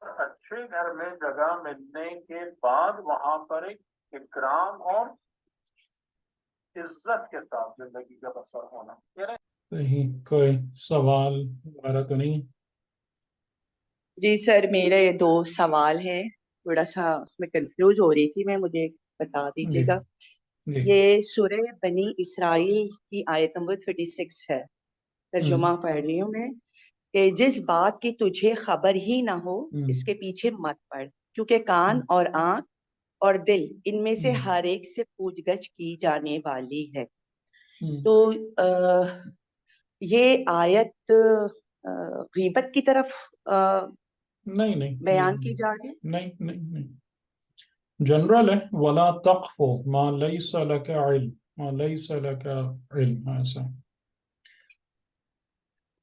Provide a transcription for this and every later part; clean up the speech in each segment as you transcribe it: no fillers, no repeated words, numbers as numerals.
اچھے گھر میں جگہ ملنے کے بعد وہاں پر ایک اکرام اور عزت کے ساتھ زندگی کا بسر ہونا. صحیح. کوئی سوال وغیرہ تو نہیں؟ جی سر، میرے 2 سوال ہیں، تھوڑا سا اس میں کنفیوز ہو رہی تھی میں، مجھے بتا دیجیے جی گا. جی یہ سورہ بنی اسرائیل کی آیت نمبر 36 ہے، ترجمہ پڑھ رہی ہوں میں، کہ جس بات کی تجھے خبر ہی نہ ہو اس کے پیچھے مت پڑ، کیونکہ کان اور آنکھ اور دل ان میں سے ہر ایک سے پوچھ گچھ کی جانے والی ہے. تو یہ آیت غیبت کی طرف نہیں نہیں بیان کی جا رہی ہے؟ نہیں نہیں نہیں، جنرل ہے. ولا تقف ما لیس لک علم، ما لیس لک علم، ایسا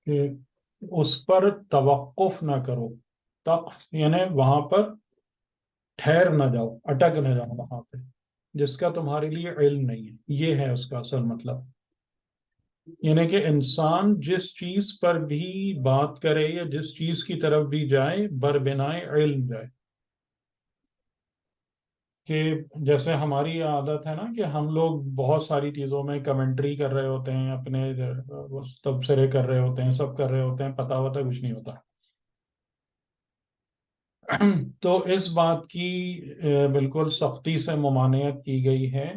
کہ اس پر توقف نہ کرو. تقف یعنی وہاں پر ٹھہر نہ جاؤ، اٹک نہ جاؤ وہاں پہ جس کا تمہارے لیے علم نہیں ہے. یہ ہے اس کا اصل مطلب. یعنی کہ انسان جس چیز پر بھی بات کرے یا جس چیز کی طرف بھی جائے بربنائے علم جائے. کہ جیسے ہماری عادت ہے نا کہ ہم لوگ بہت ساری چیزوں میں کمنٹری کر رہے ہوتے ہیں، اپنے تبصرے کر رہے ہوتے ہیں، سب کر رہے ہوتے ہیں، پتہ وتا کچھ نہیں ہوتا. تو اس بات کی بالکل سختی سے ممانعت کی گئی ہے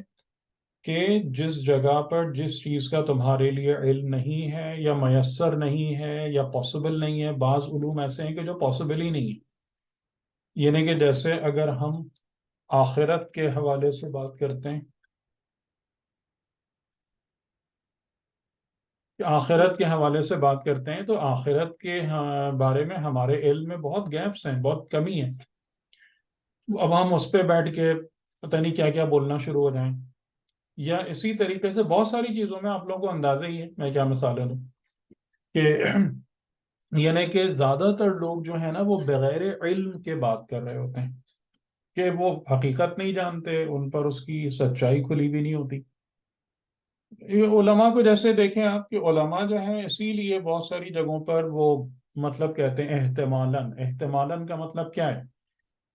کہ جس جگہ پر جس چیز کا تمہارے لیے علم نہیں ہے یا میسر نہیں ہے یا پاسبل نہیں ہے. بعض علوم ایسے ہیں کہ جو پاسبل ہی نہیں ہے. یعنی کہ جیسے اگر ہم آخرت کے حوالے سے بات کرتے ہیں، آخرت کے حوالے سے بات کرتے ہیں تو آخرت کے بارے میں ہمارے علم میں بہت گیپس ہیں، بہت کمی ہے. اب ہم اس پہ بیٹھ کے پتہ نہیں کیا کیا بولنا شروع ہو جائیں. یا اسی طریقے سے بہت ساری چیزوں میں آپ لوگوں کو اندازہ ہی ہے، میں کیا مثالیں دوں کہ یعنی کہ زیادہ تر لوگ جو ہیں نا وہ بغیر علم کے بات کر رہے ہوتے ہیں کہ وہ حقیقت نہیں جانتے، ان پر اس کی سچائی کھلی بھی نہیں ہوتی. یہ علماء کو جیسے دیکھیں آپ کہ علماء جو ہیں اسی لیے بہت ساری جگہوں پر وہ مطلب کہتے ہیں احتمالاً. احتمالاً کا مطلب کیا ہے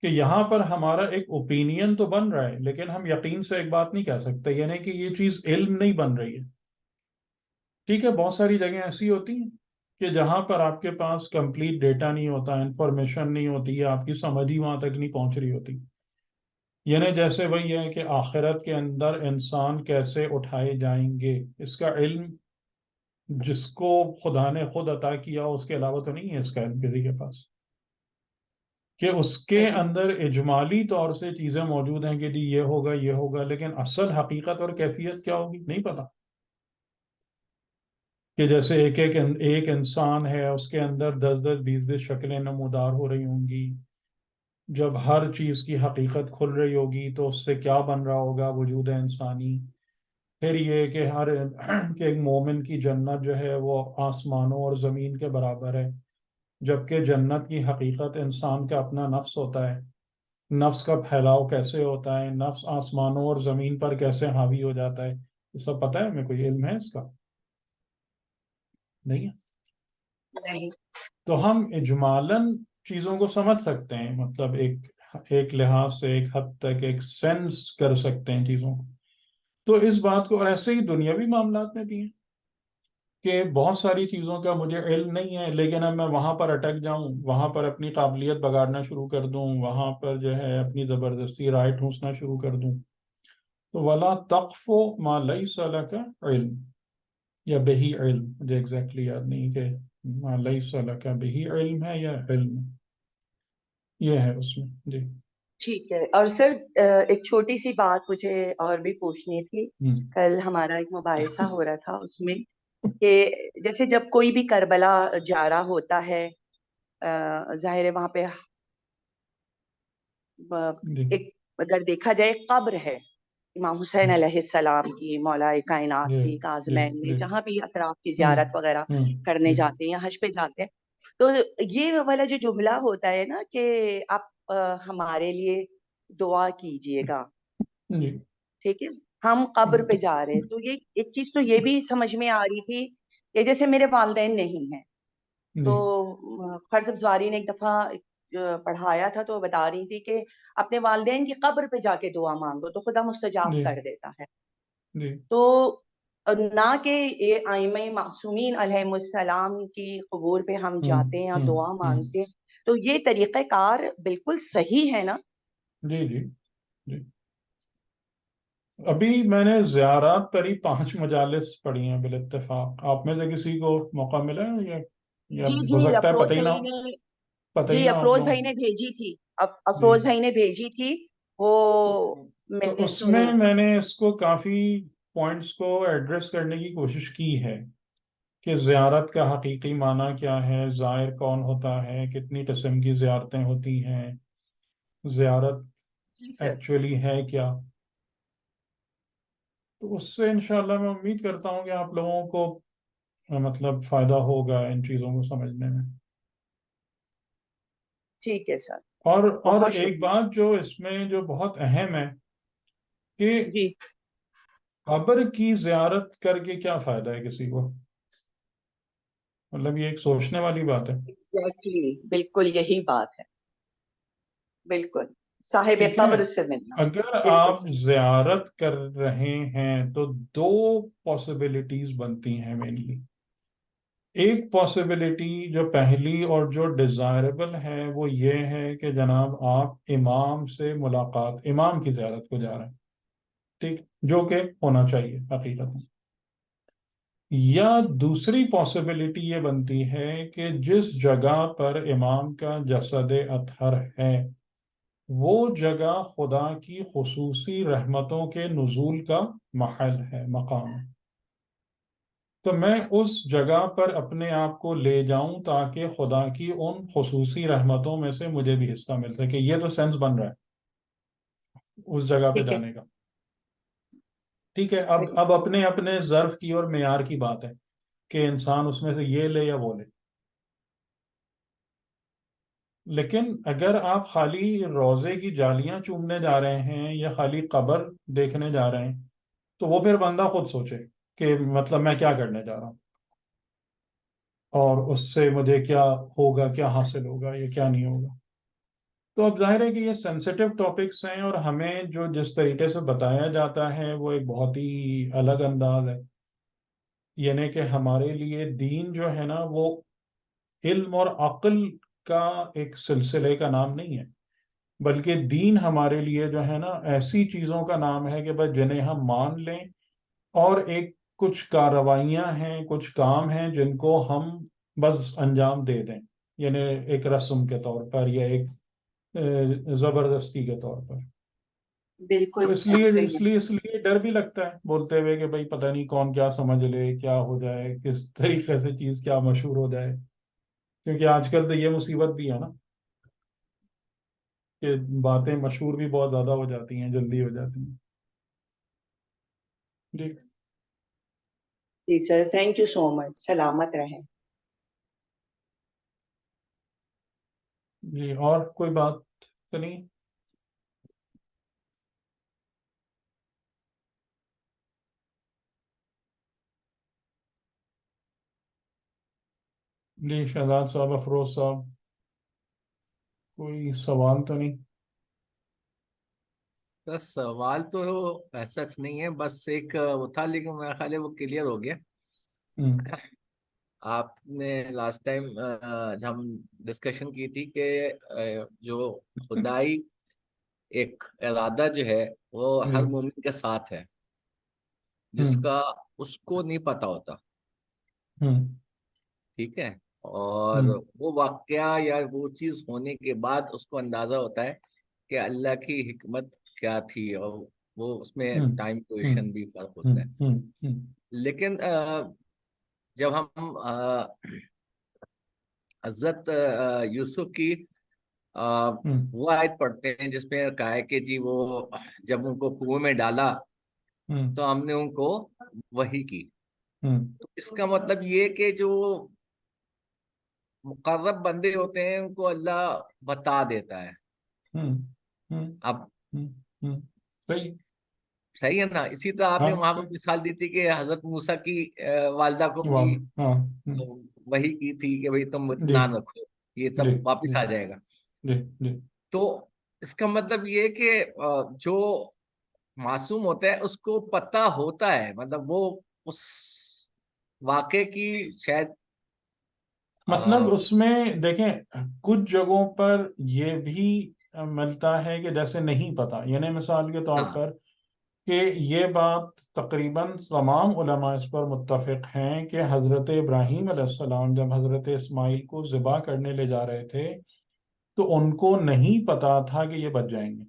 کہ یہاں پر ہمارا ایک اوپینین تو بن رہا ہے لیکن ہم یقین سے ایک بات نہیں کہہ سکتے، یعنی کہ یہ چیز علم نہیں بن رہی ہے. ٹھیک ہے، بہت ساری جگہیں ایسی ہوتی ہیں کہ جہاں پر آپ کے پاس کمپلیٹ ڈیٹا نہیں ہوتا، انفارمیشن نہیں ہوتی ہے، آپ کی سمجھ ہی وہاں تک نہیں پہنچ رہی ہوتی. یعنی جیسے وہی ہے کہ آخرت کے اندر انسان کیسے اٹھائے جائیں گے، اس کا علم جس کو خدا نے خود عطا کیا اس کے علاوہ تو نہیں ہے اس کا علم کسی کے پاس. کہ اس کے اندر اجمالی طور سے چیزیں موجود ہیں کہ جی یہ ہوگا یہ ہوگا، لیکن اصل حقیقت اور کیفیت کیا ہوگی نہیں پتا. کہ جیسے ایک انسان ہے، اس کے اندر 10 10 20 20 شکلیں نمودار ہو رہی ہوں گی. جب ہر چیز کی حقیقت کھل رہی ہوگی تو اس سے کیا بن رہا ہوگا وجود انسانی. پھر یہ کہ کہ ایک مومن کی جنت جو ہے وہ آسمانوں اور زمین کے برابر ہے، جبکہ جنت کی حقیقت انسان کا اپنا نفس ہوتا ہے. نفس کا پھیلاؤ کیسے ہوتا ہے، نفس آسمانوں اور زمین پر کیسے حاوی ہو جاتا ہے، یہ سب پتہ ہے ہمیں؟ کوئی علم ہے اس کا؟ نہیں ہے. نہیں. تو ہم اجمالاً چیزوں کو سمجھ سکتے ہیں، مطلب ایک لحاظ سے ایک حد تک ایک سینس کر سکتے ہیں چیزوں کو. تو اس بات کو، اور ایسے ہی دنیاوی معاملات میں بھی ہیں کہ بہت ساری چیزوں کا مجھے علم نہیں ہے لیکن اب میں وہاں پر اٹک جاؤں، وہاں پر اپنی قابلیت بگاڑنا شروع کر دوں، وہاں پر جو ہے اپنی زبردستی رائے ٹھونسنا شروع کر دوں. تو وَلَا تَقْفُ مَا لَيْسَ لَكَ عِلْم یا بِهِ علم، مجھے ایگزیکٹلی یاد نہیں کہ مَا لَيْسَ لَكَ بِهِ علم ہے یا علم، یہ ہے اس میں. جی ٹھیک ہے. اور سر ایک چھوٹی سی بات مجھے اور بھی پوچھنی تھی. کل ہمارا ایک مباحثہ ہو رہا تھا اس میں کہ جیسے جب کوئی بھی کربلا جا رہا ہوتا ہے، ظاہر ہے وہاں پہ ایک اگر دیکھا جائے قبر ہے امام حسین علیہ السلام کی، مولا کائنات کی، کاظمین میں، جہاں بھی اطراف کی زیارت وغیرہ کرنے جاتے ہیں یا حج پہ جاتے ہیں. تو یہ والا جو جملہ ہوتا ہے نا کہ آپ ہمارے لیے دعا کیجئے گا، ٹھیک ہے، ہم قبر پہ جا رہے ہیں. تو یہ ایک چیز تو یہ بھی سمجھ میں آ رہی تھی کہ جیسے میرے والدین نہیں ہیں تو فرض افزاری نے ایک دفعہ پڑھایا تھا تو وہ بتا رہی تھی کہ اپنے والدین کی قبر پہ جا کے دعا مانگو تو خدا مستجاب جی کر دیتا ہے. جی تو نہ کہ یہ ائمہ معصومین علیہم السلام کی قبور پہ ہم جاتے ہیں اور دعا مانگتے ہیں، تو یہ طریقہ کار بالکل صحیح ہے نا؟ جی جی جی. ابھی میں نے زیارات قریب 5 مجالس پڑھی ہیں بالاتفاق. آپ میں سے کسی کو موقع ملا ہے یا جی ہو جی سکتا ہے افروز بھائی نے پتہ ہی جی نہ ہو آپ افروز لوگوں بھائی کو؟ نے بھیجی تھی، جی. افروز بھائی نے بھیجی تھی وہ میں تو نے اس سنی. میں نے اس کو کافی پوائنٹس کو ایڈریس کرنے کی کوشش کی ہے کہ زیارت کا حقیقی معنی کیا ہے، زائر کون ہوتا ہے، کتنی قسم کی زیارتیں ہوتی ہیں، زیارت جی سر. ایکچولی ہے کیا. تو اس سے انشاءاللہ میں امید کرتا ہوں کہ آپ لوگوں کو مطلب فائدہ ہوگا ان چیزوں کو سمجھنے میں. ٹھیک ہے سر، اور بہت ایک شکریہ. بات جو اس میں جو بہت اہم ہے کہ جی قبر کی زیارت کر کے کیا فائدہ ہے کسی کو. مطلب یہ ایک سوچنے والی بات ہے. ایگزیکٹلی بالکل یہی بات ہے، بالکل صاحب ٹھیک ہے، قبر سے ملنا. اگر بالکل آپ صحیح. زیارت کر رہے ہیں تو 2 پاسبلٹیز بنتی ہیں مینلی. ایک پاسبلٹی جو پہلی اور جو ڈیزائربل ہے وہ یہ ہے کہ جناب آپ امام سے ملاقات، امام کی زیارت کو جا رہے ہیں، ٹھیک، جو کہ ہونا چاہیے حقیقت میں. یا دوسری پاسبلٹی یہ بنتی ہے کہ جس جگہ پر امام کا جسد اطہر ہے وہ جگہ خدا کی خصوصی رحمتوں کے نزول کا محل ہے، مقام ہے. تو میں اس جگہ پر اپنے آپ کو لے جاؤں تاکہ خدا کی ان خصوصی رحمتوں میں سے مجھے بھی حصہ مل سکے. یہ تو سینس بن رہا ہے اس جگہ پہ ٹھیک ہے، جانے کا. ٹھیک ہے، صحیح. اب اپنے اپنے ظرف کی اور معیار کی بات ہے کہ انسان اس میں سے یہ لے یا وہ لے. لیکن اگر آپ خالی روزے کی جالیاں چومنے جا رہے ہیں یا خالی قبر دیکھنے جا رہے ہیں تو وہ پھر بندہ خود سوچے کہ مطلب میں کیا کرنے جا رہا ہوں اور اس سے مجھے کیا ہوگا، کیا حاصل ہوگا یا کیا نہیں ہوگا. تو اب ظاہر ہے کہ یہ سینسیٹیو ٹاپکس ہیں اور ہمیں جو جس طریقے سے بتایا جاتا ہے وہ ایک بہت ہی الگ انداز ہے. یعنی کہ ہمارے لیے دین جو ہے نا وہ علم اور عقل کا ایک سلسلے کا نام نہیں ہے، بلکہ دین ہمارے لیے جو ہے نا ایسی چیزوں کا نام ہے کہ بس جنہیں ہم مان لیں اور ایک کچھ کارروائیاں ہیں، کچھ کام ہیں جن کو ہم بس انجام دے دیں، یعنی ایک رسم کے طور پر یا ایک زبردستی کے طور پر. بالکل تو اس صحیح. لیے ڈر بھی لگتا ہے بولتے ہوئے کہ بھائی پتہ نہیں کون کیا سمجھ لے، کیا ہو جائے، کس طریقے سے چیز کیا مشہور ہو جائے. کیونکہ آج کل تو یہ مصیبت بھی ہے نا کہ باتیں مشہور بھی بہت زیادہ ہو جاتی ہیں، جلدی ہو جاتی ہیں. جی جی سر، تھینک یو سو مچ. سلامت رہیں. جی، اور کوئی بات تو نہیں؟ جی شہزاد صاحب، افروز صاحب، کوئی سوال تو نہیں؟ بس سوال تو ایسا نہیں ہے، بس ایک وہ تھا لیکن میرا خیال ہے وہ کلیئر ہو گیا. ہوں آپ نے لاسٹ ٹائم جب ہم ڈسکشن کی تھی کہ جو خدائی ایک ارادہ جو ہے وہ جی. ہر مومن کے ساتھ ہے، جس کا اس کو نہیں پتا ہوتا. ہوں ٹھیک ہے، اور ہوں وہ واقعہ یا وہ چیز ہونے کے بعد اس کو اندازہ ہوتا ہے کہ اللہ کی حکمت کیا تھی، اور وہ اس میں ہوں ٹائم ہوں ڈیوریشن بھی فرق ہوں ہوتا ہے. ہوں ہوں لیکن جب ہم حضرت یوسف کی ہوں وہ آیت پڑھتے ہیں جس میں کہا ہے کہ جی وہ جب ان کو کنویں میں ڈالا ہوں تو ہم نے ان کو وحی کی. ہوں تو اس کا مطلب یہ کہ جو مقرب بندے ہوتے ہیں ان کو اللہ بتا دیتا ہے. ہوں ہوں اب ہوں ہوں. صحیح. صحیح ہے نا. اسی طرح آپ ہاں نے وہاں صحیح. پر مثال دی تھی کہ حضرت موسیٰ کی والدہ کو بھی واہ. ہاں. وحی کی تھی کہ بھئی تم جی اطمینان رکھو، یہ جی سب واپس جی آ جائے گا. جی جی تو اس کا مطلب یہ کہ جو معصوم ہوتا ہے اس کو پتہ ہوتا ہے، مطلب وہ اس واقعے کی شاید مطلب اس میں دیکھیں کچھ جگہوں پر یہ بھی ملتا ہے کہ جیسے نہیں پتا، یعنی مثال کے طور ہاں پر کہ یہ بات تقریباً تمام علماء اس پر متفق ہیں کہ حضرت ابراہیم علیہ السلام جب حضرت اسماعیل کو ذبح کرنے لے جا رہے تھے تو ان کو نہیں پتا تھا کہ یہ بچ جائیں گے،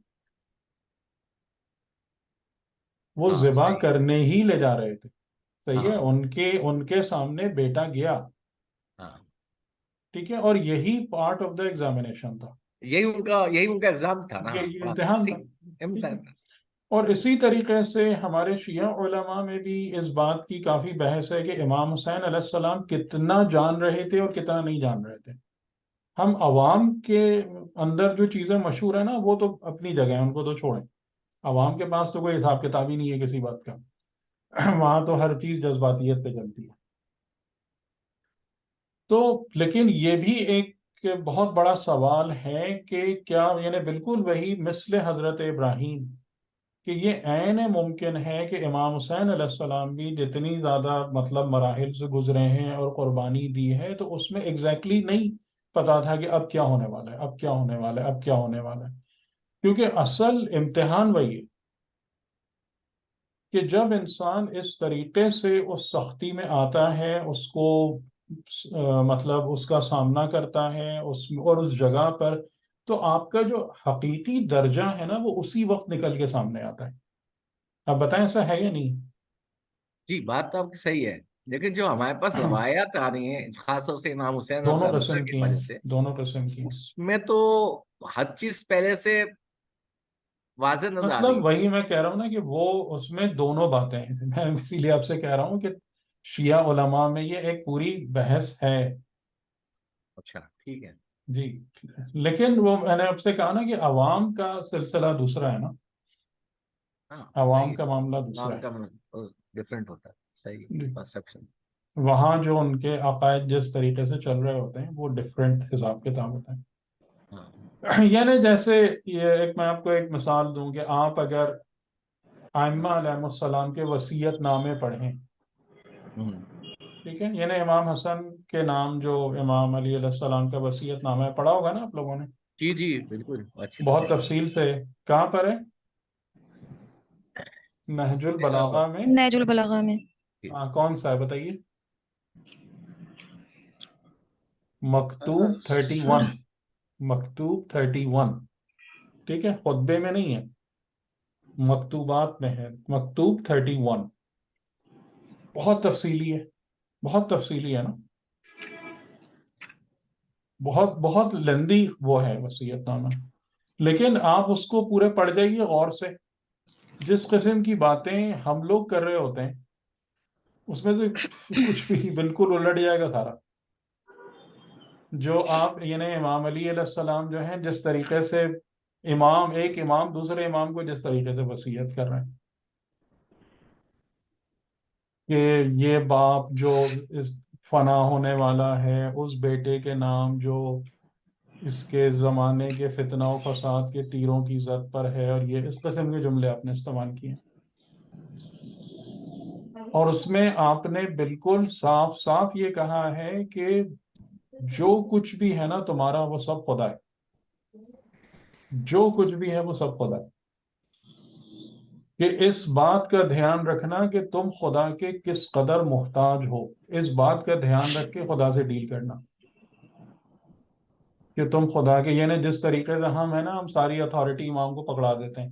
وہ ہاں ذبح صحیح ہے، کرنے ہی لے جا رہے تھے. صحیح ہے، ہاں ان کے سامنے بیٹا گیا، ہاں، ٹھیک ہے، اور یہی پارٹ آف دا ایگزامینیشن تھا، یہی ان کا ایگزام تھا نا. یہ ہاں امتحان تھا. ٹھیک، ٹھیک ہے. امتحان تھا. اور اسی طریقے سے ہمارے شیعہ علماء میں بھی اس بات کی کافی بحث ہے کہ امام حسین علیہ السلام کتنا جان رہے تھے اور کتنا نہیں جان رہے تھے. ہم عوام کے اندر جو چیزیں مشہور ہیں نا وہ تو اپنی جگہ ہیں، ان کو تو چھوڑیں. عوام کے پاس تو کوئی حساب کتاب ہی نہیں ہے کسی بات کا، وہاں تو ہر چیز جذباتیت پہ چلتی ہے. تو لیکن یہ بھی ایک بہت بڑا سوال ہے کہ کیا یعنی بالکل وہی مثل حضرت ابراہیم کہ یہ عین ممکن ہے کہ امام حسین علیہ السلام بھی جتنی زیادہ مطلب مراحل سے گزرے ہیں اور قربانی دی ہے تو اس میں ایگزیکٹلی نہیں پتا تھا کہ اب کیا ہونے والا ہے، اب کیا ہونے والا ہے، اب کیا ہونے والا ہے. کیونکہ اصل امتحان وہی ہے کہ جب انسان اس طریقے سے اس سختی میں آتا ہے، اس کو مطلب اس کا سامنا کرتا ہے اور اس جگہ پر، تو آپ کا جو حقیقی درجہ ہے نا وہ اسی وقت نکل کے سامنے آتا ہے. آپ بتائیں ایسا ہے یا نہیں؟ جی بات تو آپ کی صحیح ہے، لیکن جو ہمارے پاس روایات آ رہی ہیں خاص طور سے امام حسین اور دونوں کربلا قسم کے کی ہیں، حوالے سے، دونوں قسم کی ہیں. اس میں تو ہر چیز پہلے سے واضح نظر آ رہی مطلب ہے. وہی میں کہہ رہا ہوں نا کہ وہ اس میں دونوں باتیں ہیں. میں اسی لیے آپ سے کہہ رہا ہوں کہ شیعہ علماء میں یہ ایک پوری بحث ہے. اچھا ٹھیک ہے. جی، لیکن وہ میں نے آپ سے کہا نا کہ عوام کا سلسلہ دوسرا ہے نا، ہاں عوام صحیح کا معاملہ ہے، دوسرا نام کا ڈفرینٹ ہوتا ہے. صحیح ہے. پرسپشن. وہاں جو ان کے عقائد جس طریقے سے چل رہے ہوتے ہیں وہ ڈفرینٹ حساب کتاب ہوتا ہاں ہے. یعنی جیسے یہ میں آپ کو ایک مثال دوں کہ آپ اگر ائمہ علیہ السلام کے وصیت نامے پڑھیں، ہوں، ٹھیک ہے، یعنی امام حسن کے نام جو امام علی علیہ السلام کا وصیت نامہ ہے پڑھا ہوگا نا آپ لوگوں نے جی جی بالکل اچھی بہت طرح. تفصیل سے. کہاں پر ہے؟ نہج البلاغہ میں. نہج البلاغہ میں. کون سا ہے بتائیے؟ مکتوب 31. مکتوب 31، ٹھیک ہے، خطبے میں نہیں ہے، مکتوبات میں ہے. مکتوب 31 بہت تفصیلی ہے، بہت تفصیلی ہے نا، بہت بہت لندی وہ ہے وصیت نامہ. لیکن آپ اس کو پورے پڑھ جائیے غور سے، جس قسم کی باتیں ہم لوگ کر رہے ہوتے ہیں اس میں تو کچھ بھی بالکل الٹ جائے گا سارا. جو آپ یعنی امام علی علیہ السلام جو ہیں جس طریقے سے ایک امام دوسرے امام کو جس طریقے سے وصیت کر رہے ہیں کہ یہ باپ جو فنا ہونے والا ہے اس بیٹے کے نام جو اس کے زمانے کے فتنہ و فساد کے تیروں کی زد پر ہے، اور یہ اس قسم کے جملے آپ نے استعمال کیے. اور اس میں آپ نے بالکل صاف صاف یہ کہا ہے کہ جو کچھ بھی ہے نا تمہارا وہ سب خدا ہے، جو کچھ بھی ہے وہ سب خدا ہے. کہ اس بات کا دھیان رکھنا کہ تم خدا کے کس قدر محتاج ہو، اس بات کا دھیان رکھ کے خدا سے ڈیل کرنا کہ تم خدا کے یعنی جس طریقے سے ہم ہیں نا، ہم ساری اتھارٹی امام کو پکڑا دیتے ہیں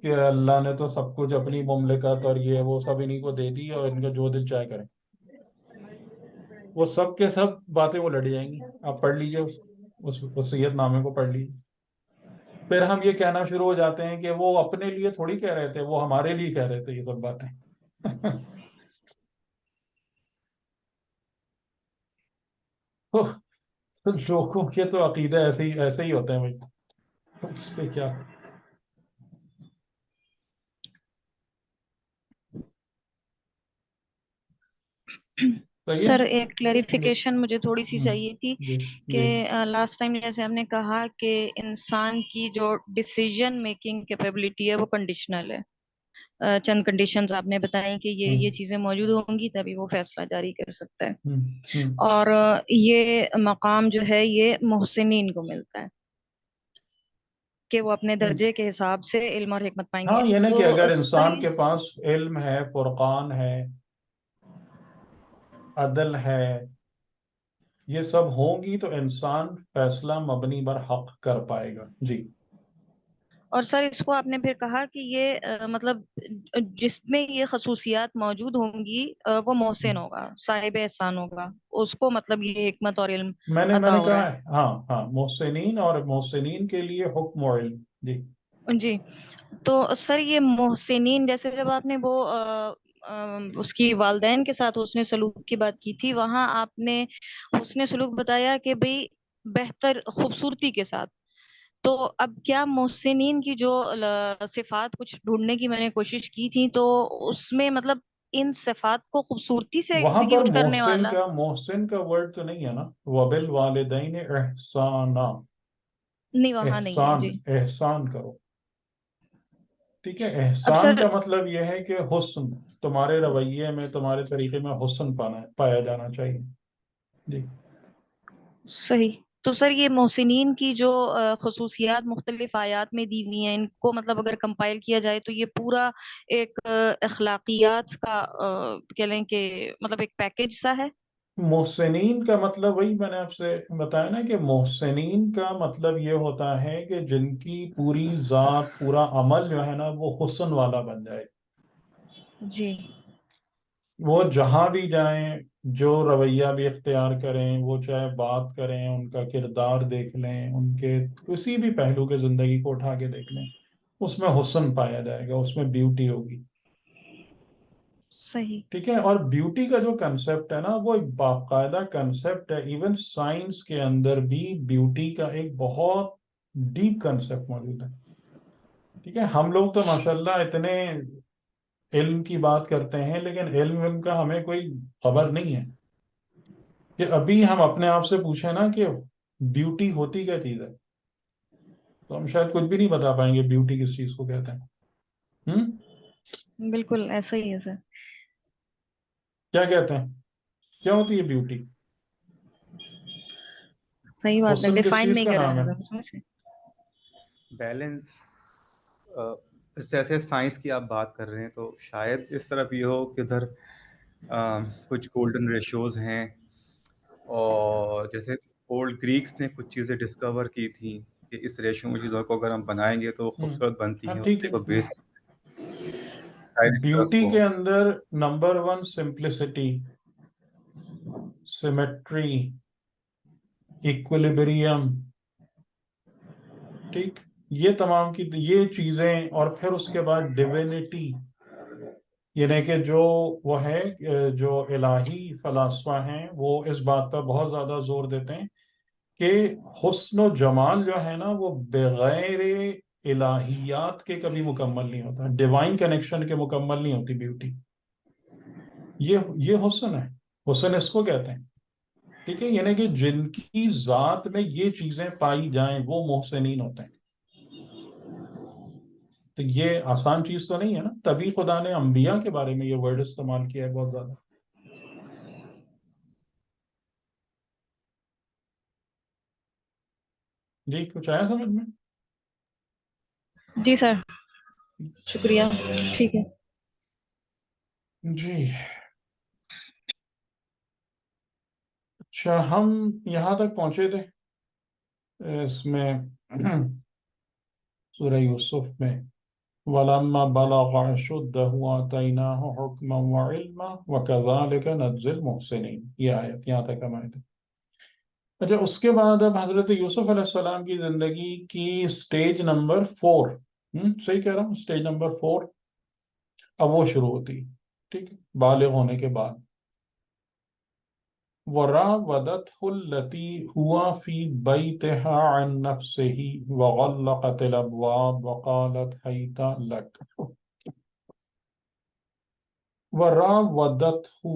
کہ اللہ نے تو سب کچھ اپنی مملکت اور یہ وہ سب انہیں کو دے دی اور ان کا جو دل چاہے کریں. وہ سب کے سب باتیں وہ لڑ جائیں گی. آپ پڑھ لیجئے اس وصیت نامے کو پڑھ لیجئے. پھر ہم یہ کہنا شروع ہو جاتے ہیں کہ وہ اپنے لیے تھوڑی کہہ رہے تھے، وہ ہمارے لیے کہہ رہے تھے یہ سب باتیں. لوگوں کے تو عقیدہ ایسے ہی ہوتے ہیں بھائی، اس پہ کیا. صحیح سر ہے ایک کلیریفیکیشن مجھے تھوڑی سی چاہیے تھی جی کہ جی لاسٹ ٹائم جیسے ہم نے کہا کہ انسان کی جو ڈیسیژن میکنگ کیپیبلٹی ہے وہ کنڈیشنل ہے. چند کنڈیشنز آپ نے بتائیں کہ یہ چیزیں موجود ہوں گی تبھی وہ فیصلہ جاری کر سکتا ہے. اور یہ مقام جو ہے یہ محسنین کو ملتا ہے کہ وہ اپنے درجے کے حساب سے علم اور حکمت پائیں گے. ہاں، یہ نہیں کہ اگر تو انسان کے پاس علم ہے، فرقان ہے، عدل ہے، یہ سب ہوں گی تو انسان فیصلہ مبنی بر حق کر پائے گا. جی. اور سر اس کو آپ نے پھر کہا کہ یہ مطلب جس میں یہ خصوصیات موجود ہوں گی وہ محسن ہوگا، صاحب احسان ہوگا، اس کو مطلب یہ حکمت اور علم میں عطا نے ہو کہا رہا ہے. ہاں محسنین اور محسنین کے لیے حکم و علم. جی جی. تو سر یہ محسنین جیسے جب آپ نے وہ اس کی والدین کے ساتھ حسن سلوک کی بات کی تھی، وہاں آپ نے حسن سلوک بتایا کہ بھئی بہتر خوبصورتی کے ساتھ. تو اب کیا محسنین کی جو صفات کچھ ڈھونڈنے کی میں نے کوشش کی تھی تو اس میں مطلب ان صفات کو خوبصورتی سے وہاں پر ایگزیکیوٹ کرنے والا محسن کا ورڈ تو نہیں ہے نا، وَبِالْوَالِدَيْنِ احسانا، نہیں، وہاں نہیں ہے. جی احسان کرو. ٹھیک ہے. اب احسان سر کا مطلب یہ ہے کہ حسن، تمہارے رویے میں، تمہارے طریقے میں حسن پایا جانا چاہیے. جی صحیح. تو سر یہ محسنین کی جو خصوصیات مختلف آیات میں دی ہوئی ہیں، ان کو مطلب اگر کمپائل کیا جائے تو یہ پورا ایک اخلاقیات کا کہہ لیں کہ مطلب ایک پیکج سا ہے. محسنین کا مطلب وہی میں نے آپ سے بتایا نا کہ محسنین کا مطلب یہ ہوتا ہے کہ جن کی پوری ذات، پورا عمل جو ہے نا وہ حسن والا بن جائے. جی. وہ جہاں بھی جائیں، جو رویہ بھی اختیار کریں، وہ چاہے بات کریں، ان کا کردار دیکھ لیں، ان کے کسی بھی پہلو کے زندگی کو اٹھا کے دیکھ لیں، اس میں حسن پایا جائے گا، اس میں بیوٹی ہوگی. صحیح. ٹھیک ہے. اور بیوٹی کا جو کنسپٹ ہے نا وہ ایک باقاعدہ کنسپٹ ہے. ایون سائنس کے اندر بھی بیوٹی کا ایک بہت ڈیپ کنسپٹ موجود ہے. ٹھیک ہے. ہم لوگ تو ماشاءاللہ اتنے علم کی بات کرتے ہیں لیکن علم کا ہمیں کوئی خبر نہیں ہے کہ ابھی ہم اپنے آپ سے پوچھیں نا کہ بیوٹی ہوتی کیا چیز ہے تو ہم شاید کچھ بھی نہیں بتا پائیں گے بیوٹی کس چیز کو کہتے ہیں. بالکل ایسا ہی ہے سر. کیا کہتے ہیں، کیا ہوتی ہے بیوٹی؟ صحیح بات ہے، حسن کس ڈیفائن چیز نہیں کا نام کرایا ہے؟ تھا اس میں سے. بیلنس. جیسے سائنس کی آپ بات کر رہے ہیں تو شاید اس طرف یہ ہو کہ ادھر کچھ گولڈن ریشوز ہیں، اور جیسے اولڈ گریکس نے کچھ چیزیں ڈسکور کی تھیں کہ اس ریشو چیزوں کو اگر ہم بنائیں گے تو خوبصورت بنتی ہیں، ٹھیک اس کو ہے. بیس شاید اس طرف بیوٹی ہو. کے اندر نمبر 1 سمپلسٹی، سیمیٹری، ایکولیبریم. ٹھیک. یہ تمام کی یہ چیزیں، اور پھر اس کے بعد ڈیوینٹی، یعنی کہ جو وہ ہے جو الہی فلاسفہ ہیں وہ اس بات پر بہت زیادہ زور دیتے ہیں کہ حسن و جمال جو ہے نا وہ بغیر الہیات کے کبھی مکمل نہیں ہوتا. ڈیوائن کنیکشن کے مکمل نہیں ہوتی بیوٹی. یہ حسن ہے. حسن اس کو کہتے ہیں. ٹھیک ہے. یعنی کہ جن کی ذات میں یہ چیزیں پائی جائیں وہ محسنین ہوتے ہیں. تو یہ آسان چیز تو نہیں ہے نا، تبھی خدا نے انبیاء کے بارے میں یہ ورڈ استعمال کیا ہے بہت زیادہ. جی کچھ آیا سمجھ میں؟ جی سر شکریہ. ٹھیک ہے. جی اچھا، ہم یہاں تک پہنچے تھے اس میں سورہ یوسف میں وَلَمَّا بَلَغَ أَشُدَّهُ آتَيْنَاهُ حُكْمًا وَعِلْمًا وَكَذَلِكَ نَجْزِي الْمُحْسِنِينَ. یہ آیت یہاں تک ہم آئے تھے. اچھا، اس کے بعد اب حضرت یوسف علیہ السلام کی زندگی کی سٹیج نمبر 4، صحیح کہہ رہا ہوں، سٹیج نمبر 4 اب وہ شروع ہوتی. ٹھیک ہے. بالغ ہونے کے بعد وراودته التي هو في بيتها عن نفسه وغلقت الابواب وقالت هيت لك. وراودته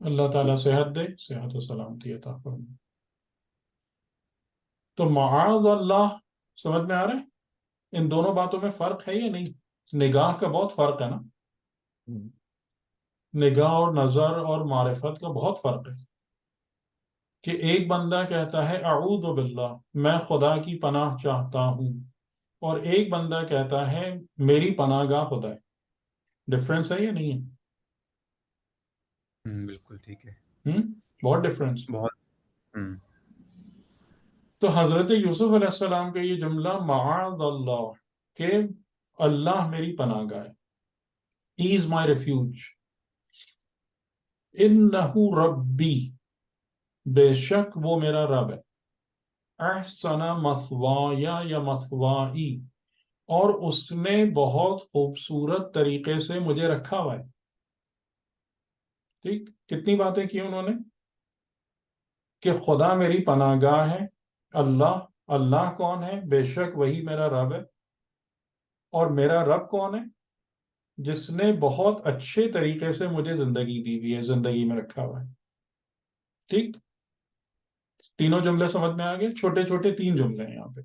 اللہ تعالیٰ صحت دے، صحت و سلامتی عطا فرمائے۔ تو معاذ اللہ سمجھ میں آ رہا ہے؟ ان دونوں باتوں میں فرق ہے یا نہیں؟ نگاہ کا بہت فرق ہے نا، نگاہ اور نظر اور معرفت کا بہت فرق ہے، کہ ایک بندہ کہتا ہے اعوذ باللہ، میں خدا کی پناہ چاہتا ہوں، اور ایک بندہ کہتا ہے میری پناہ گاہ خدا ہے۔ ڈفرینس ہے یا نہیں ہے؟ بالکل ٹھیک ہے، بہت ڈفرینس۔ بہت تو حضرت یوسف علیہ السلام کا یہ جملہ معاذ اللہ، کہ اللہ میری پناہ گاہ ہے، ہی از مائی ریفیوج، انہ ربی، بے شک وہ میرا رب ہے، احسن مثوایا یا مثوائی، اور اس نے بہت خوبصورت طریقے سے مجھے رکھا ہوا ہے۔ ٹھیک، کتنی باتیں کی انہوں نے، کہ خدا میری پناہ گاہ ہے، اللہ کون ہے؟ بے شک وہی میرا رب ہے، اور میرا رب کون ہے؟ جس نے بہت اچھے طریقے سے مجھے زندگی دی ہوئی ہے، زندگی میں رکھا ہوا ہے۔ ٹھیک، تینوں جملے سمجھ میں آ گئے؟ چھوٹے چھوٹے 3 جملے ہیں یہاں پہ،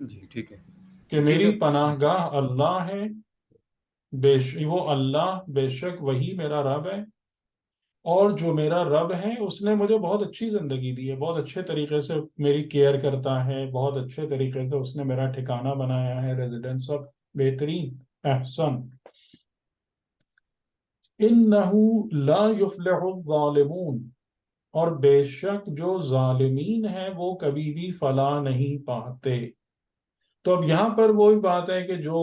جی ٹھیک ہے، کہ میری پناہ گاہ اللہ ہے، وہ اللہ بے شک وہی میرا رب ہے، اور جو میرا رب ہے اس نے مجھے بہت اچھی زندگی دی ہے، بہت اچھے طریقے سے میری کیئر کرتا ہے، بہت اچھے طریقے سے اس نے میرا ٹھکانہ بنایا ہے، ریزیڈنس آف بہترین، احسن۔ انہو لا یفلح الظالمون، اور بے شک جو ظالمین ہیں وہ کبھی بھی فلاح نہیں پاتے۔ تو اب یہاں پر وہی بات ہے کہ جو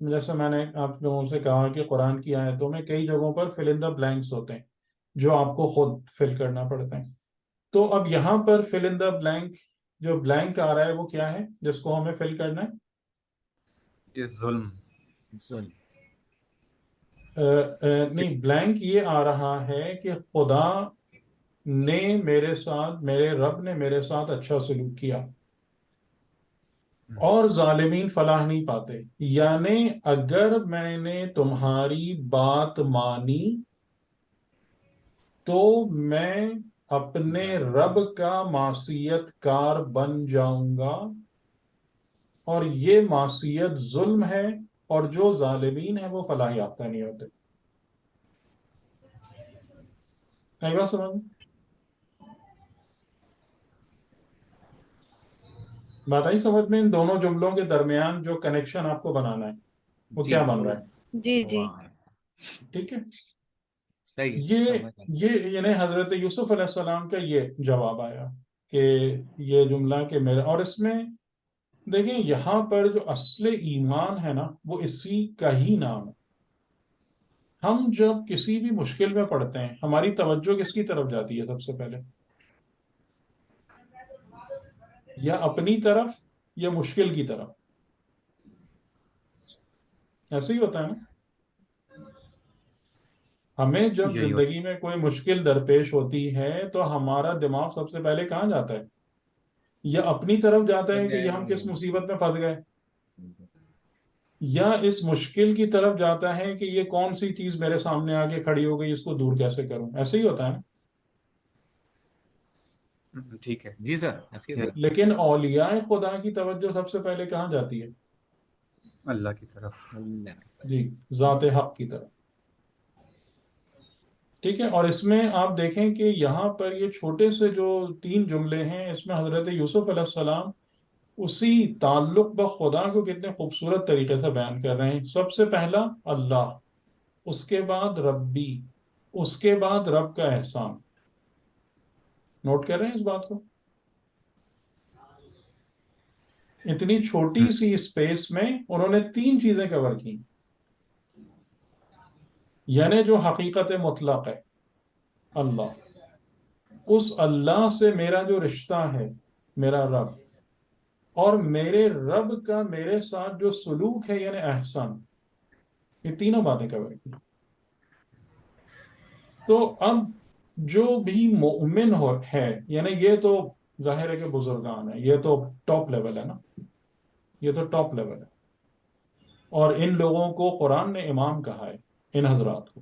جیسے میں نے آپ لوگوں سے کہا کہ قرآن کی آیتوں میں کئی جگہوں پر فل ان دا بلینکس ہوتے ہیں جو آپ کو خود فل کرنا پڑتا ہے۔ تو اب یہاں پر فل ان دا بلینک، جو بلینک آ رہا ہے وہ کیا ہے جس کو ہمیں فل کرنا ہے؟ یہ ظلم، نہیں، بلینک یہ آ رہا ہے کہ خدا نے میرے ساتھ، میرے رب نے میرے ساتھ اچھا سلوک کیا، اور ظالمین فلاح نہیں پاتے۔ یعنی اگر میں نے تمہاری بات مانی تو میں اپنے رب کا معصیت کار بن جاؤں گا، اور یہ معصیت ظلم ہے، اور جو ظالمین ہیں وہ فلاح یافتہ نہیں ہوتے۔ آئی بات سمجھ میں؟ بات آئی سمجھ میں؟ ان دونوں جملوں کے درمیان جو کنیکشن آپ کو بنانا ہے وہ کیا بن رہا ہے؟ جی جی ٹھیک ہے، صحیح، یہ یعنی حضرت یوسف علیہ السلام کا یہ جواب آیا کہ یہ جملہ کہ میرا، اور اس میں دیکھیں یہاں پر جو اصل ایمان ہے نا وہ اسی کا ہی نام ہے۔ ہم جب کسی بھی مشکل میں پڑتے ہیں ہماری توجہ کس کی طرف جاتی ہے سب سے پہلے؟ یا اپنی طرف یا مشکل کی طرف؟ ایسے ہی ہوتا ہے نا، ہمیں جب یہی ہوتا زندگی میں کوئی مشکل درپیش ہوتی ہے تو ہمارا دماغ سب سے پہلے کہاں جاتا ہے؟ یا اپنی طرف جاتا ہے کہ یہ ہم کس مصیبت میں پھنس گئے، یا اس مشکل کی طرف جاتا ہے کہ یہ کون سی چیز میرے سامنے آ کے کھڑی ہو گئی، اس کو دور کیسے کروں؟ ایسے ہی ہوتا ہے نا۔ ٹھیک ہے، جی سر، ایسے ہی ہوتا ہے۔ لیکن اولیاء خدا کی توجہ سب سے پہلے کہاں جاتی ہے؟ اللہ کی طرف، جی، ذات حق کی طرف۔ ٹھیک ہے، اور اس میں آپ دیکھیں کہ یہاں پر یہ چھوٹے سے جو 3 جملے ہیں اس میں حضرت یوسف علیہ السلام اسی تعلق بخدا کو کتنے خوبصورت طریقے سے بیان کر رہے ہیں۔ سب سے پہلا اللہ، اس کے بعد ربی، اس کے بعد رب کا احسان۔ نوٹ کر رہے ہیں اس بات کو؟ اتنی چھوٹی سی اسپیس میں انہوں نے 3 چیزیں کور کی، یعنی جو حقیقت مطلق ہے اللہ، اس اللہ سے میرا جو رشتہ ہے، میرا رب، اور میرے رب کا میرے ساتھ جو سلوک ہے یعنی احسان، یہ تینوں باتیں کور کی۔ تو اب جو بھی مومن ہے، یعنی یہ تو ظاہر ہے کہ بزرگان ہیں، یہ تو ٹاپ لیول ہے نا، یہ تو ٹاپ لیول ہے، اور ان لوگوں کو قرآن نے امام کہا ہے، ان حضرات کو۔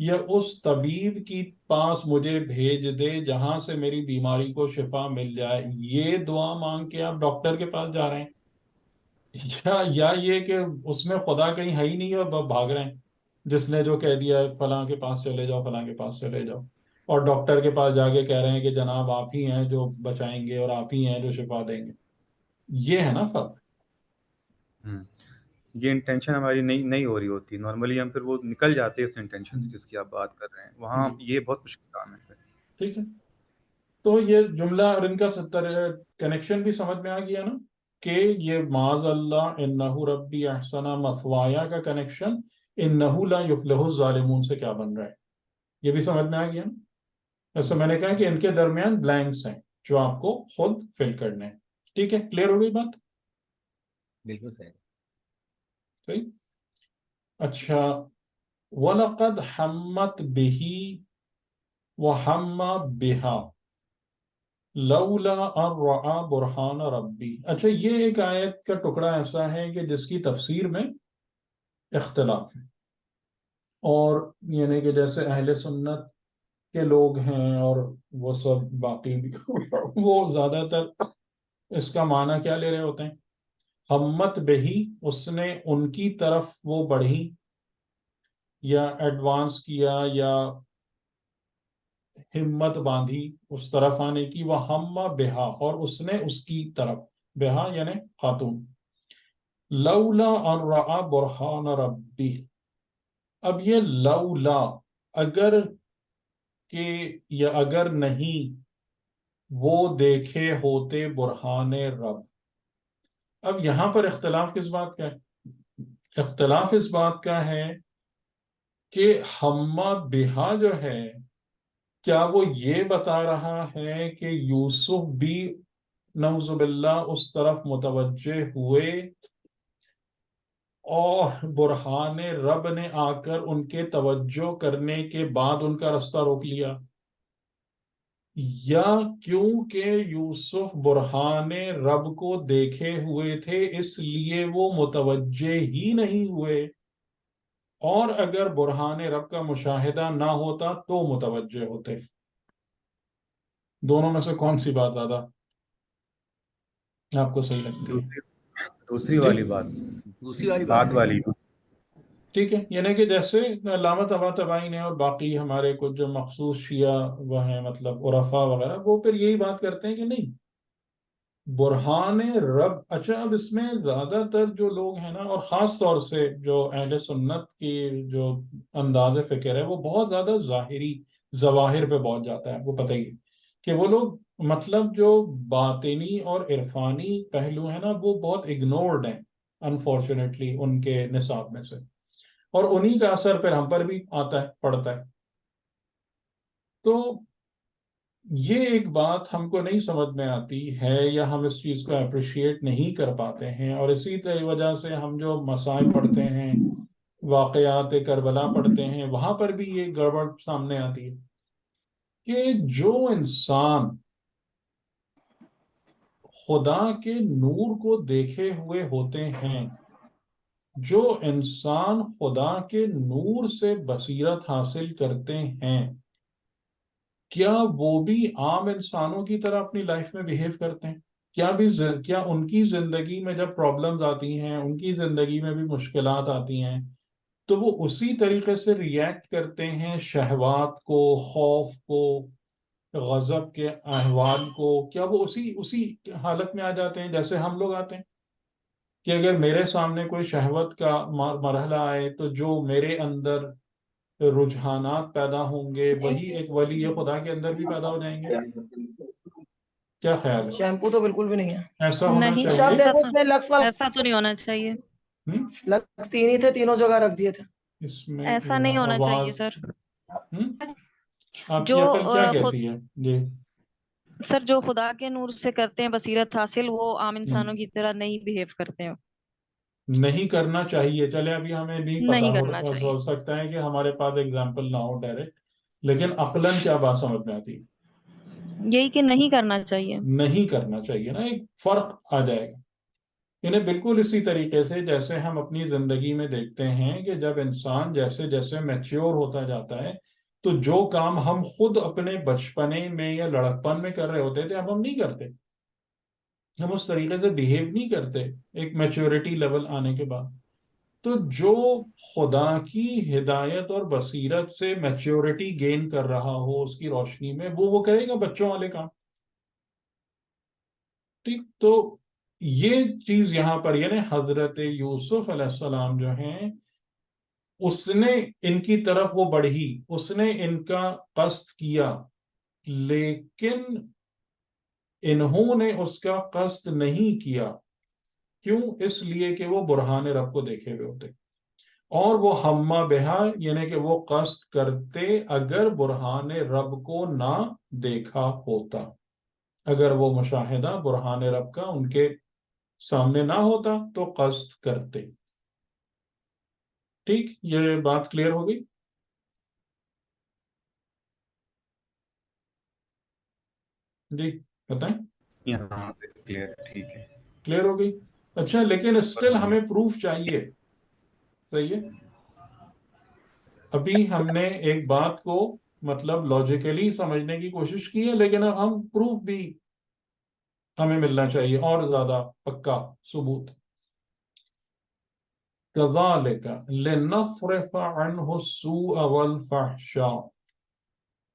یا اس طبیب کی پاس مجھے بھیج دے جہاں سے میری بیماری کو شفا مل جائے. یہ دعا مانگ کے آپ ڈاکٹر کے پاس جا رہے ہیں، یا یہ کہ اس میں خدا کہیں ہے ہی نہیں اور بھاگ رہے ہیں، جس نے جو کہہ دیا فلاں کے پاس چلے جاؤ، فلاں کے پاس چلے جاؤ، اور ڈاکٹر کے پاس جا کے کہہ رہے ہیں کہ جناب آپ ہی ہیں جو بچائیں گے اور آپ ہی ہیں جو شفا دیں گے. یہ ہے نا فرق. یہ انٹینشن ہماری نہیں ہو رہی ہوتی نارملی، ہم پھر وہ نکل جاتے ہیں اس انٹینشن سے جس کی آپ بات کر رہے ہیں، وہاں یہ بہت مشکل کام ہے. ٹھیک ہے، تو یہ جملہ اور ان کا کنیکشن بھی سمجھ میں آ گیا نا، کہ یہ معاذ اللہ انہ ربی احسن مثوایا کا کنیکشن انہ لا یفلح الظالمون سے کیا بن رہا ہے، یہ بھی سمجھ میں آ گیا نا. ایسا میں نے کہا کہ ان کے درمیان بلینکس ہیں جو آپ کو خود فل کرنے ہیں. ٹھیک ہے، کلیئر ہو گئی بات؟ بالکل صحیح. صحیح. اچھا، وَلَقَدْ حَمَّتْ بِهِ وَحَمَّ بِهَا لَوْلَا أَن رَّأَىٰ بُرْهَانَ رَبِّهِ. اچھا، یہ ایک آیت کا ٹکڑا ایسا ہے کہ جس کی تفسیر میں اختلاف ہے، اور یعنی کہ جیسے اہل سنت کے لوگ ہیں اور وہ سب باقی بھی وہ زیادہ تر اس کا معنی کیا لے رہے ہوتے ہیں؟ ہمت بہی، اس نے ان کی طرف وہ بڑھی یا ایڈوانس کیا یا ہمت باندھی اس طرف آنے کی. وہ ہم بہا، اور اس نے اس کی طرف، بہا یعنی خاتون. لولا ان رأى برہان ربی. اب یہ لولا، اگر کہ یا اگر نہیں وہ دیکھے ہوتے برہان رب. اب یہاں پر اختلاف کس بات کا ہے؟ اختلاف اس بات کا ہے کہ ہمہ بہا جو ہے، کیا وہ یہ بتا رہا ہے کہ یوسف بھی نعوذ باللہ اس طرف متوجہ ہوئے اور برہان رب نے آ کر ان کے توجہ کرنے کے بعد ان کا رستہ روک لیا، یا کیونکہ یوسف برہان رب کو دیکھے ہوئے تھے اس لیے وہ متوجہ ہی نہیں ہوئے، اور اگر برہان رب کا مشاہدہ نہ ہوتا تو متوجہ ہوتے؟ دونوں میں سے کون سی بات زیادہ آپ کو صحیح لگتی ہے؟ دوسری والی بات، دوسری والی بعد بات والی. ٹھیک ہے، یعنی کہ جیسے علامہ طباطبائی نے اور باقی ہمارے کچھ جو مخصوص شیعہ وہ ہیں مطلب عرفا وغیرہ، وہ پھر یہی بات کرتے ہیں کہ نہیں، برہان رب. اچھا، اب اس میں زیادہ تر جو لوگ ہیں نا، اور خاص طور سے جو اہل سنت کی جو انداز فکر ہے، وہ بہت زیادہ ظاہری ظواہر پہ بہت جاتا ہے. آپ کو پتہ ہی ہے کہ وہ لوگ مطلب جو باطنی اور عرفانی پہلو ہیں نا، وہ بہت اگنورڈ ہیں انفارچونیٹلی ان کے نصاب میں سے، اور انہی کا اثر پھر ہم پر بھی آتا ہے، پڑتا ہے. تو یہ ایک بات ہم کو نہیں سمجھ میں آتی ہے، یا ہم اس چیز کو اپریشیٹ نہیں کر پاتے ہیں، اور اسی وجہ سے ہم جو مسائل پڑھتے ہیں، واقعات کربلا پڑھتے ہیں، وہاں پر بھی یہ گڑبڑ سامنے آتی ہے کہ جو انسان خدا کے نور کو دیکھے ہوئے ہوتے ہیں، جو انسان خدا کے نور سے بصیرت حاصل کرتے ہیں، کیا وہ بھی عام انسانوں کی طرح اپنی لائف میں بیہیو کرتے ہیں؟ کیا ان کی زندگی میں جب پرابلمز آتی ہیں، ان کی زندگی میں بھی مشکلات آتی ہیں، تو وہ اسی طریقے سے ریئیکٹ کرتے ہیں شہوات کو، خوف کو، غضب کے احوال کو؟ کیا وہ اسی حالت میں آ جاتے ہیں جیسے ہم لوگ آتے ہیں؟ کہ اگر میرے سامنے کوئی شہوت کا مرحلہ آئے تو جو میرے اندر رجحانات پیدا ہوں گے وہی ایک ولی خدا کے اندر بھی پیدا ہو جائیں گے؟ کیا خیال ہے؟ شیمپو تو بالکل بھی نہیں ہے. ایسا ہونا نہیں، چاہیے؟ اس میں لکس والا ایسا تو نہیں ہونا چاہیے. لکس تین ہی تھے، تینوں جگہ رکھ دیے تھے. اس میں ایسا نہیں ہونا چاہیے آواز سر. آپ کی جو عقل کیا خود کہتی ہے؟ جی سر، جو خدا کے نور سے کرتے ہیں بصیرت حاصل، وہ عام انسانوں کی طرح نہیں بیہیو کرتے ہیں. نہیں کرنا چاہیے. چلے ابھی ہمیں نہیں پتا، نہیں کرنا چاہیے. ہو سکتا ہے کہ ہمارے پاس ایگزامپل نہ ہو ڈائریکٹ، لیکن عقلاً کیا بات سمجھ میں آتی ہے؟ یہی کہ نہیں کرنا چاہیے. نہیں کرنا چاہیے نا، ایک فرق آ جائے گا. انہیں بالکل اسی طریقے سے جیسے ہم اپنی زندگی میں دیکھتے ہیں کہ جب انسان جیسے جیسے میچیور ہوتا جاتا ہے تو جو کام ہم خود اپنے بچپنے میں یا لڑکپن میں کر رہے ہوتے تھے اب ہم نہیں کرتے، ہم اس طریقے سے بیہیو نہیں کرتے ایک میچورٹی لیول آنے کے بعد. تو جو خدا کی ہدایت اور بصیرت سے میچورٹی گین کر رہا ہو اس کی روشنی میں وہ کرے گا بچوں والے کام. ٹھیک، تو یہ چیز یہاں پر یعنی حضرت یوسف علیہ السلام جو ہیں اس نے ان کی طرف وہ بڑھی، اس نے ان کا قصد کیا، لیکن انہوں نے اس کا قصد نہیں کیا. کیوں؟ اس لیے کہ وہ برہان رب کو دیکھے ہوئے ہوتے، اور وہ ہمہ بہا یعنی کہ وہ قصد کرتے اگر برہان رب کو نہ دیکھا ہوتا، اگر وہ مشاہدہ برہان رب کا ان کے سامنے نہ ہوتا تو قصد کرتے. ٹھیک، یہ بات کلیئر ہو گئی؟ جی بتائیں. یہاں سے کلیئر، ٹھیک ہے. کلیئر ہو گئی. اچھا، لیکن اسٹل ہمیں پروف چاہیے. صحیح ہے. ابھی ہم نے ایک بات کو مطلب لاجیکلی سمجھنے کی کوشش کی ہے، لیکن اب ہم پروف بھی ہمیں ملنا چاہیے اور زیادہ پکا ثبوت. كَذَلِكَ لِنَصْرِفَ عَنْهُ السُّوءَ وَالْفَحْشَاءَ،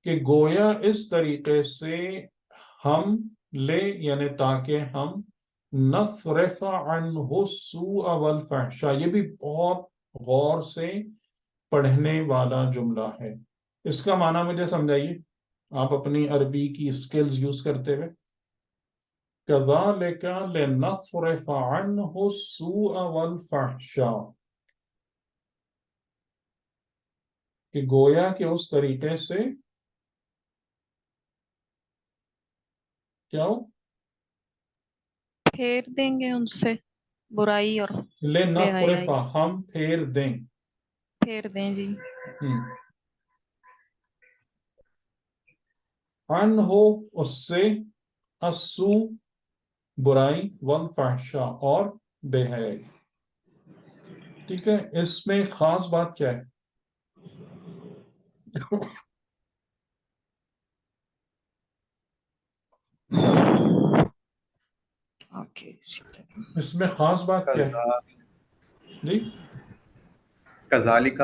کہ گویا اس طریقے سے ہم لے یعنی تاکہ ہم نصرف عنہ السوء والفحشاء، یہ بھی بہت غور سے پڑھنے والا جملہ ہے. اس کا معنی مجھے سمجھائیے آپ اپنی عربی کی سکلز یوز کرتے ہوئے. كَذَلِكَ لِنَصْرِفَ عَنْهُ السُّوءَ وَالْفَحْشَاء، کہ گویا کہ اس طریقے سے کیا ہو، پھیر دیں گے ان سے برائی اور بے لِنَصْرِفَ حیائی، ہم پھیر دیں. پھیر دیں جی. عنہ اس سے، السوء برائی، والفحشاء اور بے حیائی. ٹھیک ہے، اس میں خاص بات کیا ہے؟ اوکے. اس میں خاص بات کیا ہے؟ جی کذالک،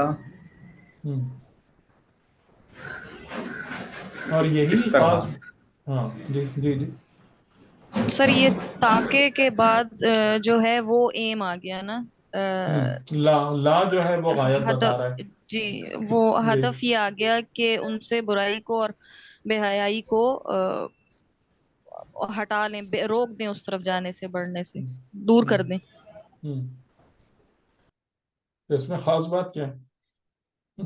اور یہی اس طرح. خاص. ہاں جی جی جی. سر یہ تاکہ کے بعد جو ہے وہ ایم آ گیا نا، لا جو ہے وہ غائب بتا رہا ہے. جی وہ جی ہدف یہ آ گیا کہ ان سے برائی کو اور بے حیائی کو ہٹا لیں، روک دیں اس طرف جانے سے، بڑھنے سے دور کر دیں. اس میں خاص بات کیا ہے؟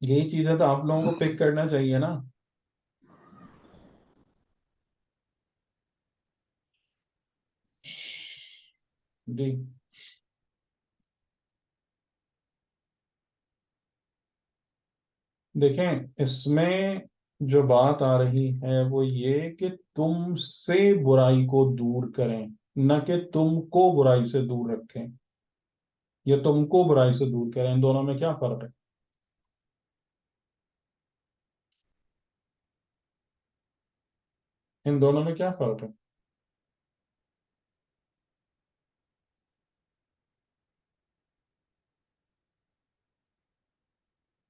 یہی چیزیں تو آپ لوگوں کو پک کرنا چاہیے نا. جی دیکھیں، اس میں جو بات آ رہی ہے وہ یہ کہ تم سے برائی کو دور کریں، نہ کہ تم کو برائی سے دور رکھیں یا تم کو برائی سے دور کریں. ان دونوں میں کیا فرق ہے؟ ان دونوں میں کیا فرق ہے؟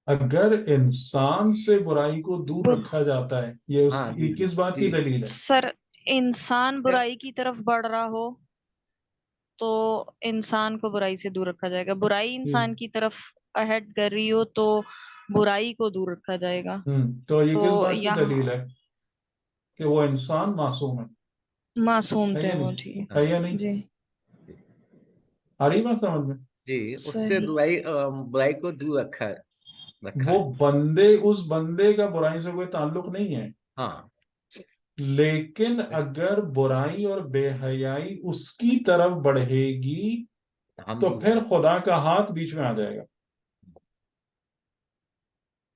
اگر انسان سے برائی کو دور رکھا جاتا ہے، یہ اس کی کس بات کی دلیل ہے؟ سر انسان برائی کی طرف بڑھ رہا ہو تو انسان کو برائی سے دور رکھا جائے گا، برائی انسان کی طرف اہڈ کر رہی ہو تو برائی کو دور رکھا جائے گا. تو یہ کس بات کی یہاں دلیل ہے کہ وہ انسان معصوم ہے؟ معصوم ہے تھے یا وہ. نہیں؟ جی ہے یا نہیں؟ جی آ رہی بات سمجھ میں؟ جی اس سے صحیح. برائی کو دور رکھا وہ ہے. بندے، اس بندے کا برائی سے کوئی تعلق نہیں ہے. ہاں، لیکن اگر برائی اور بے حیائی اس کی طرف بڑھے گی تو پھر خدا کا ہاتھ بیچ میں آ جائے گا.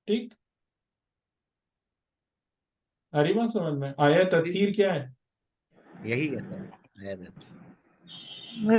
ٹھیک، اری بات سمجھ میں آیا؟ تطہیر کیا ہے؟ یہی ہے سر.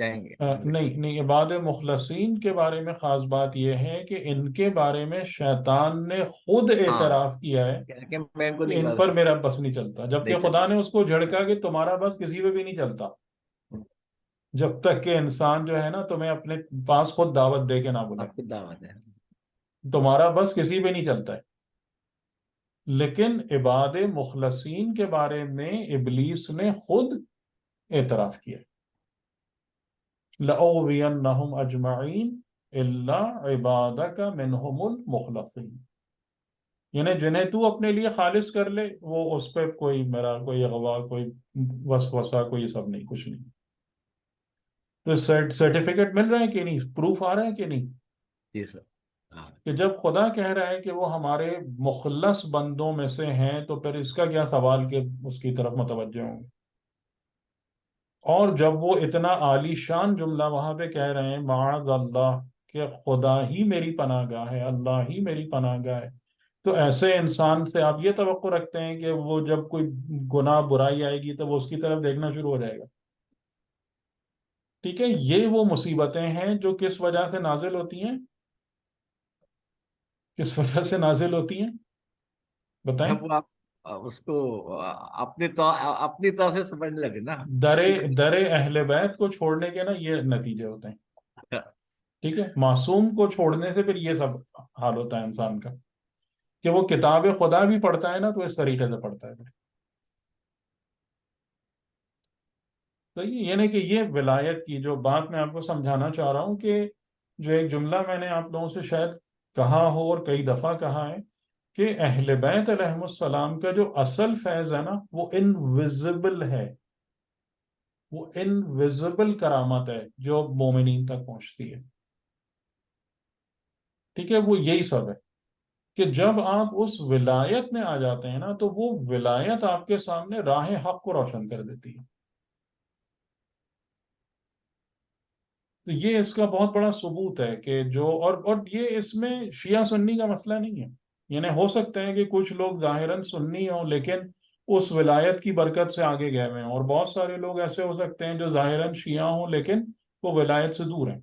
جائیں گے. نہیں عباد مخلصین کے بارے میں خاص بات یہ ہے کہ ان کے بارے میں شیطان نے خود اعتراف کیا ہے کہ میں ان کو کہ نہیں ان پر میرا بس نہیں چلتا، جبکہ خدا نے اس کو جھڑکا کہ تمہارا بس کسی پہ بھی نہیں چلتا جب تک کہ انسان جو ہے نا تمہیں اپنے پاس خود دعوت دے کے نہ بلائے. آپ کی دعوت ہے. تمہارا بس کسی پہ نہیں چلتا ہے. لیکن عباد مخلصین کے بارے میں ابلیس نے خود اعتراف کیا، لَأُغْوِيَنَّهُمْ أَجْمَعِينَ إِلَّا عِبَادَكَ مِنْهُمُ الْمُخْلَصِينَ، یعنی جنہیں تو اپنے لیے خالص کر لے وہ اس پہ کوئی میرا کوئی اغوا کوئی وسوسہ کوئی سب نہیں، کچھ نہیں. تو سرٹیفکیٹ مل رہا ہے کہ نہیں، پروف آ رہا ہے کہ نہیں جی سر. کہ جب خدا کہہ رہا ہے کہ وہ ہمارے مخلص بندوں میں سے ہیں تو پھر اس کا کیا سوال کہ اس کی طرف متوجہ ہوں گے. اور جب وہ اتنا عالی شان جملہ وہاں پہ کہہ رہے ہیں معاذ اللہ کہ خدا ہی میری پناہ گاہ ہے، اللہ ہی میری پناہ گاہ ہے، تو ایسے انسان سے آپ یہ توقع رکھتے ہیں کہ وہ جب کوئی گناہ برائی آئے گی تو وہ اس کی طرف دیکھنا شروع ہو جائے گا. ٹھیک ہے، یہ وہ مصیبتیں ہیں جو کس وجہ سے نازل ہوتی ہیں، کس وجہ سے نازل ہوتی ہیں بتائیں. جب آپ اس کو اپنی طرح سے سمجھنے لگے نا، در اہل بیت کو چھوڑنے کے نا یہ نتیجے ہوتے ہیں. ٹھیک ہے، معصوم کو چھوڑنے سے پھر یہ سب حال ہوتا ہے انسان کا کہ وہ کتاب خدا بھی پڑھتا ہے نا تو اس طریقے سے پڑھتا ہے. تو یہ نہیں کہ یہ ولایت کی جو بات میں آپ کو سمجھانا چاہ رہا ہوں کہ جو ایک جملہ میں نے آپ لوگوں سے شاید کہا ہو اور کئی دفعہ کہا ہے کہ اہل بیت علیہم السلام کا جو اصل فیض ہے نا وہ انویزیبل ہے، وہ انویزیبل کرامت ہے جو مومنین تک پہنچتی ہے. ٹھیک ہے، وہ یہی سب ہے کہ جب آپ اس ولایت میں آ جاتے ہیں نا تو وہ ولایت آپ کے سامنے راہ حق کو روشن کر دیتی ہے. تو یہ اس کا بہت بڑا ثبوت ہے کہ جو اور یہ اس میں شیعہ سنی کا مسئلہ نہیں ہے. یعنی ہو سکتا ہے کہ کچھ لوگ ظاہراً سنی ہوں لیکن اس ولایت کی برکت سے آگے گئے ہوئے ہیں، اور بہت سارے لوگ ایسے ہو سکتے ہیں جو ظاہراً شیعہ ہوں لیکن وہ ولایت سے دور ہیں،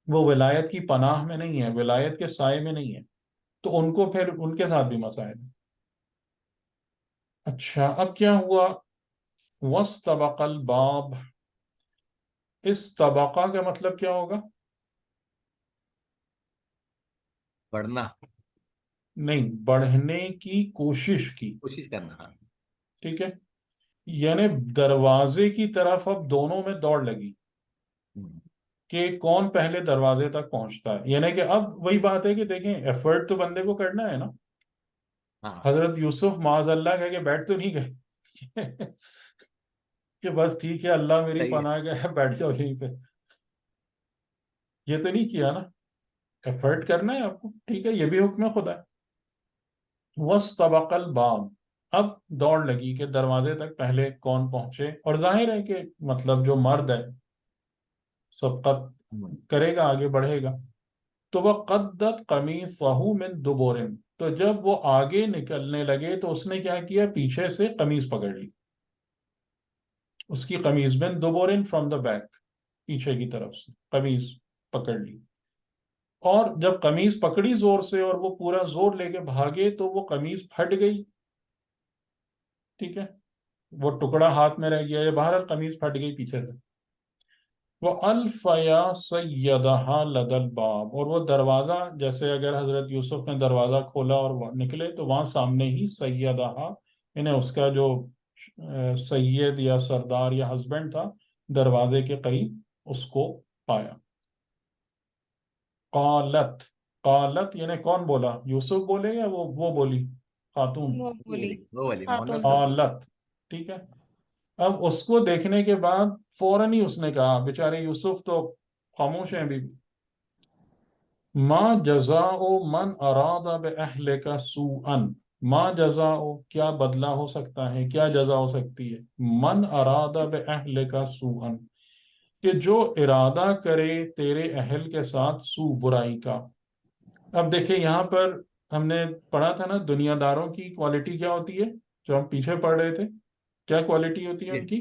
وہ ولایت کی پناہ میں نہیں ہے، ولایت کے سائے میں نہیں ہے، تو ان کو پھر ان کے ساتھ بھی مسائل ہیں. اچھا، اب کیا ہوا؟ وَاسْتَبَقَ الْبَابَ، اس طبقہ کا مطلب کیا ہوگا؟ بڑھنا، نہیں، بڑھنے کی کوشش کی. کوشش کرنا. ٹھیک ہے، یعنی دروازے کی طرف اب دونوں میں دوڑ لگی کہ کون پہلے دروازے تک پہنچتا ہے. یعنی کہ اب وہی بات ہے کہ دیکھیں ایفرٹ تو بندے کو کرنا ہے نا. حضرت یوسف معاذ اللہ کہہ کے بیٹھ تو نہیں گئے کہ بس ٹھیک ہے اللہ میری پناہ گاہ ہے بیٹھ جاؤ یہیں پہ، یہ تو نہیں کیا نا، ایفرٹ کرنا ہے آپ کو. ٹھیک ہے، یہ بھی حکم خدا ہے. وَاسْتَبَقَ الْبَابَ، اب دوڑ لگی کہ دروازے تک پہلے کون پہنچے، اور ظاہر ہے کہ مطلب جو مرد ہے سبقت کرے گا، آگے بڑھے گا. تو وَقَدَّتْ قَمِيصَهُ مِن دُبُرٍ، تو جب وہ آگے نکلنے لگے تو اس نے کیا کیا؟ پیچھے سے قمیص پکڑ لی، اس کی قمیص من دبرن فرام دا بیک، پیچھے کی طرف سے قمیص پکڑ لی. اور جب قمیص پکڑی زور سے اور وہ پورا زور لے کے بھاگے تو وہ قمیص پھٹ گئی. ٹھیک ہے، وہ ٹکڑا ہاتھ میں رہ گیا، یا بہرحال قمیص پھٹ گئی پیچھے سے. وَأَلْفَيَا سَيَّدَهَا لَدَى الْبَابِ، اور وہ دروازہ جیسے اگر حضرت یوسف نے دروازہ کھولا اور نکلے تو وہاں سامنے ہی سیدہا، یعنی اس کا جو سید یا سردار یا ہسبینڈ تھا دروازے کے قریب، اس کو پایا. قالت، قالت یعنی کون بولا؟ یوسف بولے یا وہ بولی خاتون؟ وہ بولی خاتون. قالت. ٹھیک ہے، اب اس کو دیکھنے کے بعد فوراً ہی اس نے کہا، بیچارے یوسف تو خاموش ہیں ابھی، ما جزاء من اراد باہلک سوءا، ما جزاء کیا بدلہ ہو سکتا ہے، کیا جزا ہو سکتی ہے؟ من اراد باہلک سوءا، کہ جو ارادہ کرے تیرے اہل کے ساتھ سوء، برائی کا. اب دیکھیں یہاں پر ہم نے پڑھا تھا نا دنیا داروں کی کوالٹی کیا ہوتی ہے، جو ہم پیچھے پڑھ رہے تھے، کیا کوالٹی ہوتی ہے ان کی؟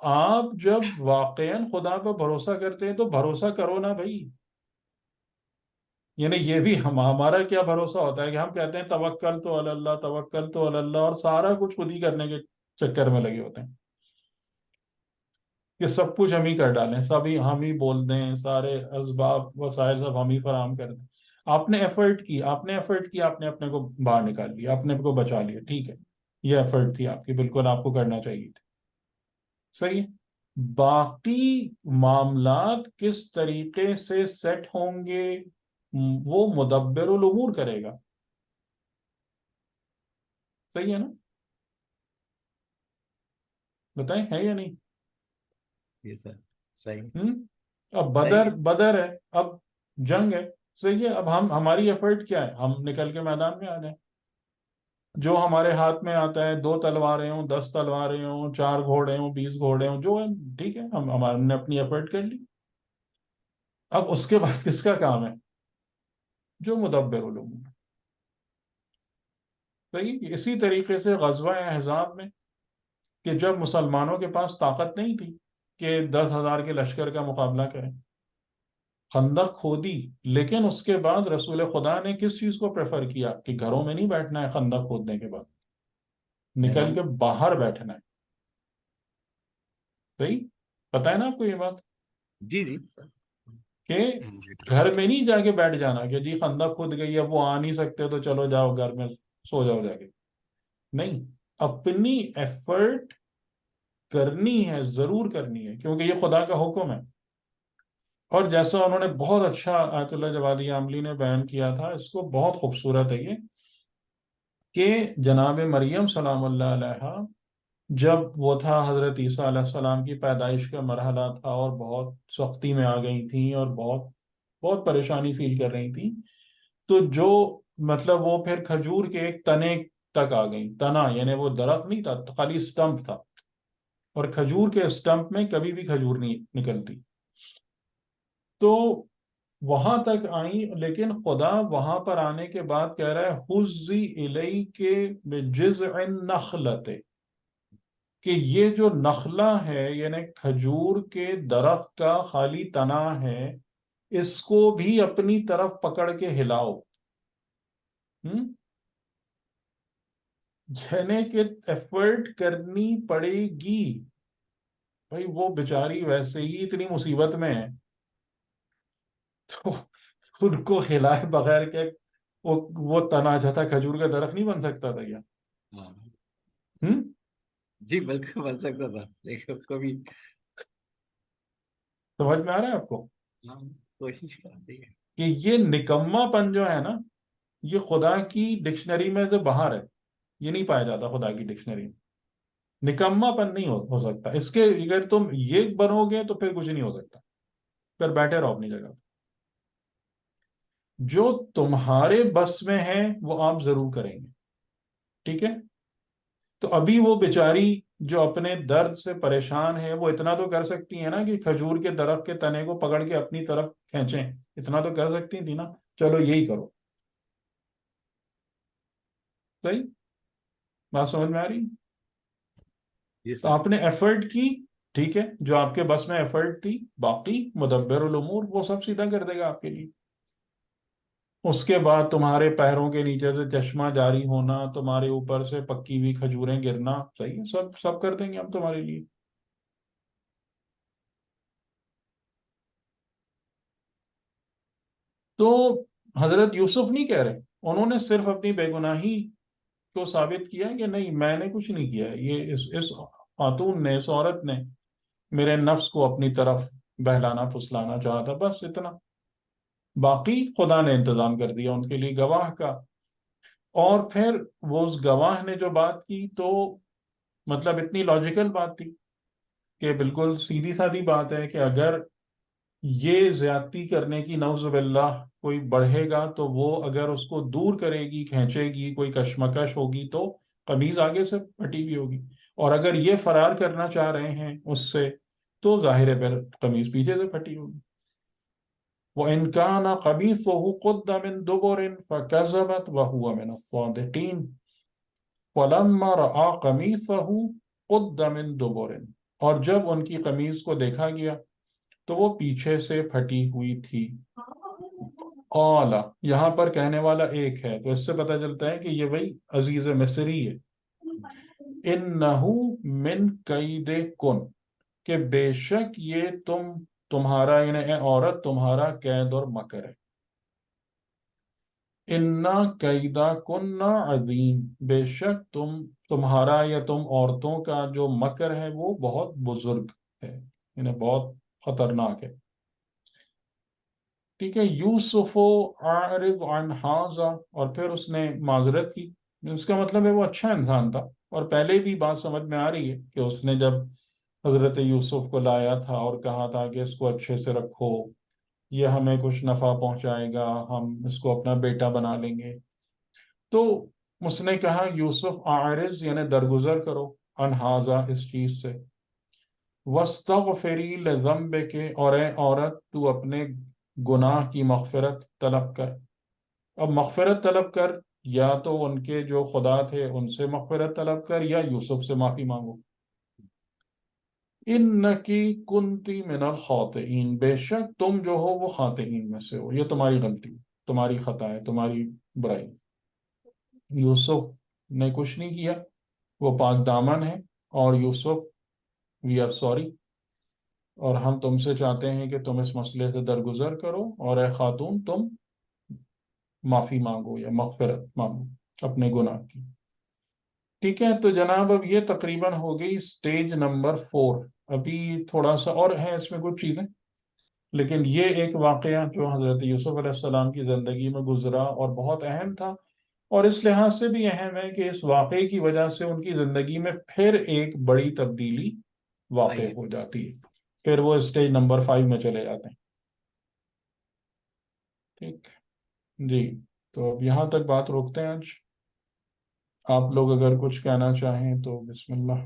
آپ جب واقعاً خدا پر بھروسہ کرتے ہیں تو بھروسہ کرو نا بھائی. یعنی یہ بھی ہمارا کیا بھروسہ ہوتا ہے کہ ہم کہتے ہیں توکل تو علی اللہ، توکل تو علی اللہ، اور سارا کچھ خود ہی کرنے کے چکر میں لگے ہوتے ہیں کہ سب کچھ ہم ہی کر ڈالیں، سبھی ہم ہی بول دیں، سارے اسباب وسائل سب ہم ہی فراہم کر دیں. آپ نے ایفرٹ کی، آپ نے اپنے کو باہر نکال لیا، اپنے کو بچا لیا، ٹھیک ہے، یہ ایفرٹ تھی آپ کی، بالکل آپ کو کرنا چاہیے تھی، صحیح ہے. باقی معاملات کس طریقے سے سیٹ ہوں گے وہ مدبر الامور کرے گا. صحیح ہے نا؟ بتائیں ہے یا نہیں؟ جی سر صحیح. اب صحیح بدر ہے، اب جنگ ہے، صحیح ہے. اب ہماری ایفرٹ کیا ہے؟ ہم نکل کے میدان میں آ جائیں. جو ہمارے ہاتھ میں آتا ہے، 2 تلواریں ہوں، 10 تلواریں ہوں، 4 گھوڑے ہوں، 20 گھوڑے ہوں، جو ہے ٹھیک ہے، ہم نے اپنی ایفرٹ کر لی. اب اس کے بعد کس کا کام ہے؟ جو مدبر الامور. صحیح. اسی طریقے سے غزوہ احزاب میں کہ جب مسلمانوں کے پاس طاقت نہیں تھی کہ 10,000 کے لشکر کا مقابلہ کریں، خندق کھودی، لیکن اس کے بعد رسول خدا نے کس چیز کو پریفر کیا کہ گھروں میں نہیں بیٹھنا ہے خندق کھودنے کے بعد، نکل کے باہر بیٹھنا ہے. صحیح. پتہ ہے نا آپ کو یہ بات جی جی کہ گھر میں نہیں جا کے بیٹھ جانا کہ جی خندق کھود گئی، اب وہ آ نہیں سکتے تو چلو جاؤ گھر میں سو جاؤ جا کے. نہیں، اپنی ایفرٹ کرنی ہے، ضرور کرنی ہے، کیونکہ یہ خدا کا حکم ہے. اور جیسا انہوں نے بہت اچھا آیت اللہ جوادی عاملی نے بیان کیا تھا، اس کو بہت خوبصورت ہے یہ، کہ جناب مریم سلام اللہ علیہا جب وہ تھا حضرت عیسیٰ علیہ السلام کی پیدائش کا مرحلہ تھا اور بہت سختی میں آ گئی تھیں اور بہت بہت پریشانی فیل کر رہی تھیں، تو جو مطلب وہ پھر کھجور کے ایک تنے تک آ گئی. تنا یعنی وہ درخت نہیں تھا، خالی اسٹمپ تھا، اور کھجور کے اسٹمپ میں کبھی بھی کھجور نہیں نکلتی. تو وہاں تک آئیں، لیکن خدا وہاں پر آنے کے بعد کہہ رہا ہے حُزِّ إِلَيْكِ بِجِذْعِ النَّخْلَةِ، کہ یہ جو نخلہ ہے یعنی کھجور کے درخت کا خالی تنا ہے، اس کو بھی اپنی طرف پکڑ کے ہلاؤ. یعنی کہ ایفرٹ کرنی پڑے گی. بھائی وہ بیچاری ویسے ہی اتنی مصیبت میں ہے، تو ان کو ہلائے بغیر کے وہ تنا جتا کھجور کا درخت نہیں بن سکتا تھا کیا؟ جی بالکل بن سکتا تھا، لیکن اس کو بھی سمجھ میں آ رہا ہے آپ کو کوشش کرتی ہے کہ یہ نکما پن جو ہے نا، یہ خدا کی ڈکشنری میں سے باہر ہے، یہ نہیں پایا جاتا خدا کی ڈکشنری میں. نکما پن نہیں ہو سکتا اس کے، اگر تم یہ بنو گے تو پھر کچھ نہیں ہو سکتا، پھر بیٹھے رہو اپنی جگہ. جو تمہارے بس میں ہے وہ آپ ضرور کریں گے، ٹھیک ہے. تو ابھی وہ بیچاری جو اپنے درد سے پریشان ہے، وہ اتنا تو کر سکتی ہیں نا کہ کھجور کے درخت کے تنے کو پکڑ کے اپنی طرف کھینچیں، اتنا تو کر سکتی تھی نا. چلو یہی کرو. صحیح بات سمجھ میں آ رہی؟ تو آپ نے ایفرٹ کی، ٹھیک ہے، جو آپ کے بس میں ایفرٹ تھی، باقی مدبر الامور وہ سب سیدھا کر دے گا آپ کے لیے. اس کے بعد تمہارے پیروں کے نیچے سے چشمہ جاری ہونا، تمہارے اوپر سے پکی ہوئی کھجوریں گرنا، صحیح ہے، سب کر دیں گے ہم تمہارے لیے. تو حضرت یوسف نہیں کہہ رہے، انہوں نے صرف اپنی بے گناہی کو ثابت کیا کہ نہیں میں نے کچھ نہیں کیا، یہ اس خاتون نے، اس عورت نے میرے نفس کو اپنی طرف بہلانا پھسلانا چاہا تھا، بس اتنا. باقی خدا نے انتظام کر دیا ان کے لیے گواہ کا. اور پھر وہ اس گواہ نے جو بات کی تو مطلب اتنی لاجیکل بات تھی کہ بالکل سیدھی سادھی بات ہے کہ اگر یہ زیادتی کرنے کی نعوذ باللہ کوئی بڑھے گا تو وہ اگر اس کو دور کرے گی، کھینچے گی، کوئی کشمکش ہوگی تو قمیض آگے سے پھٹی ہوئی ہوگی، اور اگر یہ فرار کرنا چاہ رہے ہیں اس سے تو ظاہر ہے پھر قمیض پیچھے سے پھٹی ہوگی. وَإِنْ كَانَ قَمِيصُهُ قُدَّ مِنْ دُبُرٍ فَكَذَبَتْ وَهُوَ مِنَ الصَّادِقِينَ وَلَمَّا رَأَىٰ قَمِيصَهُ قُدَّ مِنْ دُبُرٍ اور جب ان کی قمیض کو دیکھا گیا تو وہ پیچھے سے پھٹی ہوئی تھی. قال، یہاں پر کہنے والا ایک ہے، تو اس سے پتہ چلتا ہے کہ یہ وہی عزیز مصری ہے. انہو من کیدکن، کہ بے شک یہ تمہارا یعنی اے عورت تمہارا قید اور مکر ہے. انا قیدا کننا عظیم، بے شک تمہارا یا تم عورتوں کا جو مکر ہے وہ بہت بزرگ ہے، یعنی بہت خطرناک ہے. ٹھیک ہے. یوسف اعرض عن ھذا، اور پھر اس نے معذرت کی. اس کا مطلب ہے وہ اچھا انسان تھا، اور پہلے بھی بات سمجھ میں آ رہی ہے کہ اس نے جب حضرت یوسف کو لایا تھا اور کہا تھا کہ اس کو اچھے سے رکھو، یہ ہمیں کچھ نفع پہنچائے گا، ہم اس کو اپنا بیٹا بنا لیں گے، تو اس نے کہا یوسف اعرض یعنی درگزر کرو، عن ھذا اس چیز سے. وَاسْتَغْفِرِي لِذَنبِكِ، اور اے عورت تو اپنے گناہ کی مغفرت طلب کر. اب مغفرت طلب کر، یا تو ان کے جو خدا تھے ان سے مغفرت طلب کر، یا یوسف سے معافی مانگو. انکی کنتی من الخاطئین، بے شک تم جو ہو وہ خاطئین میں سے ہو، یہ تمہاری غلطی، تمہاری خطا ہے، تمہاری برائی. یوسف نے کچھ نہیں کیا، وہ پاک دامن ہے، اور یوسف وی آر سوری، اور ہم تم سے چاہتے ہیں کہ تم اس مسئلے سے درگزر کرو، اور اے خاتون تم معافی مانگو یا مغفرت مانگو اپنے گناہ کی. ٹھیک ہے. تو جناب اب یہ تقریباً ہو گئی سٹیج نمبر 4. ابھی تھوڑا سا اور ہے اس میں کچھ چیزیں، لیکن یہ ایک واقعہ جو حضرت یوسف علیہ السلام کی زندگی میں گزرا اور بہت اہم تھا، اور اس لحاظ سے بھی اہم ہے کہ اس واقعے کی وجہ سے ان کی زندگی میں پھر ایک بڑی تبدیلی واقع ہو جاتی ہے، پھر وہ اسٹیج نمبر 5 میں چلے جاتے ہیں. ٹھیک جی. تو اب یہاں تک بات روکتے ہیں آج. آپ لوگ اگر کچھ کہنا چاہیں تو بسم اللہ.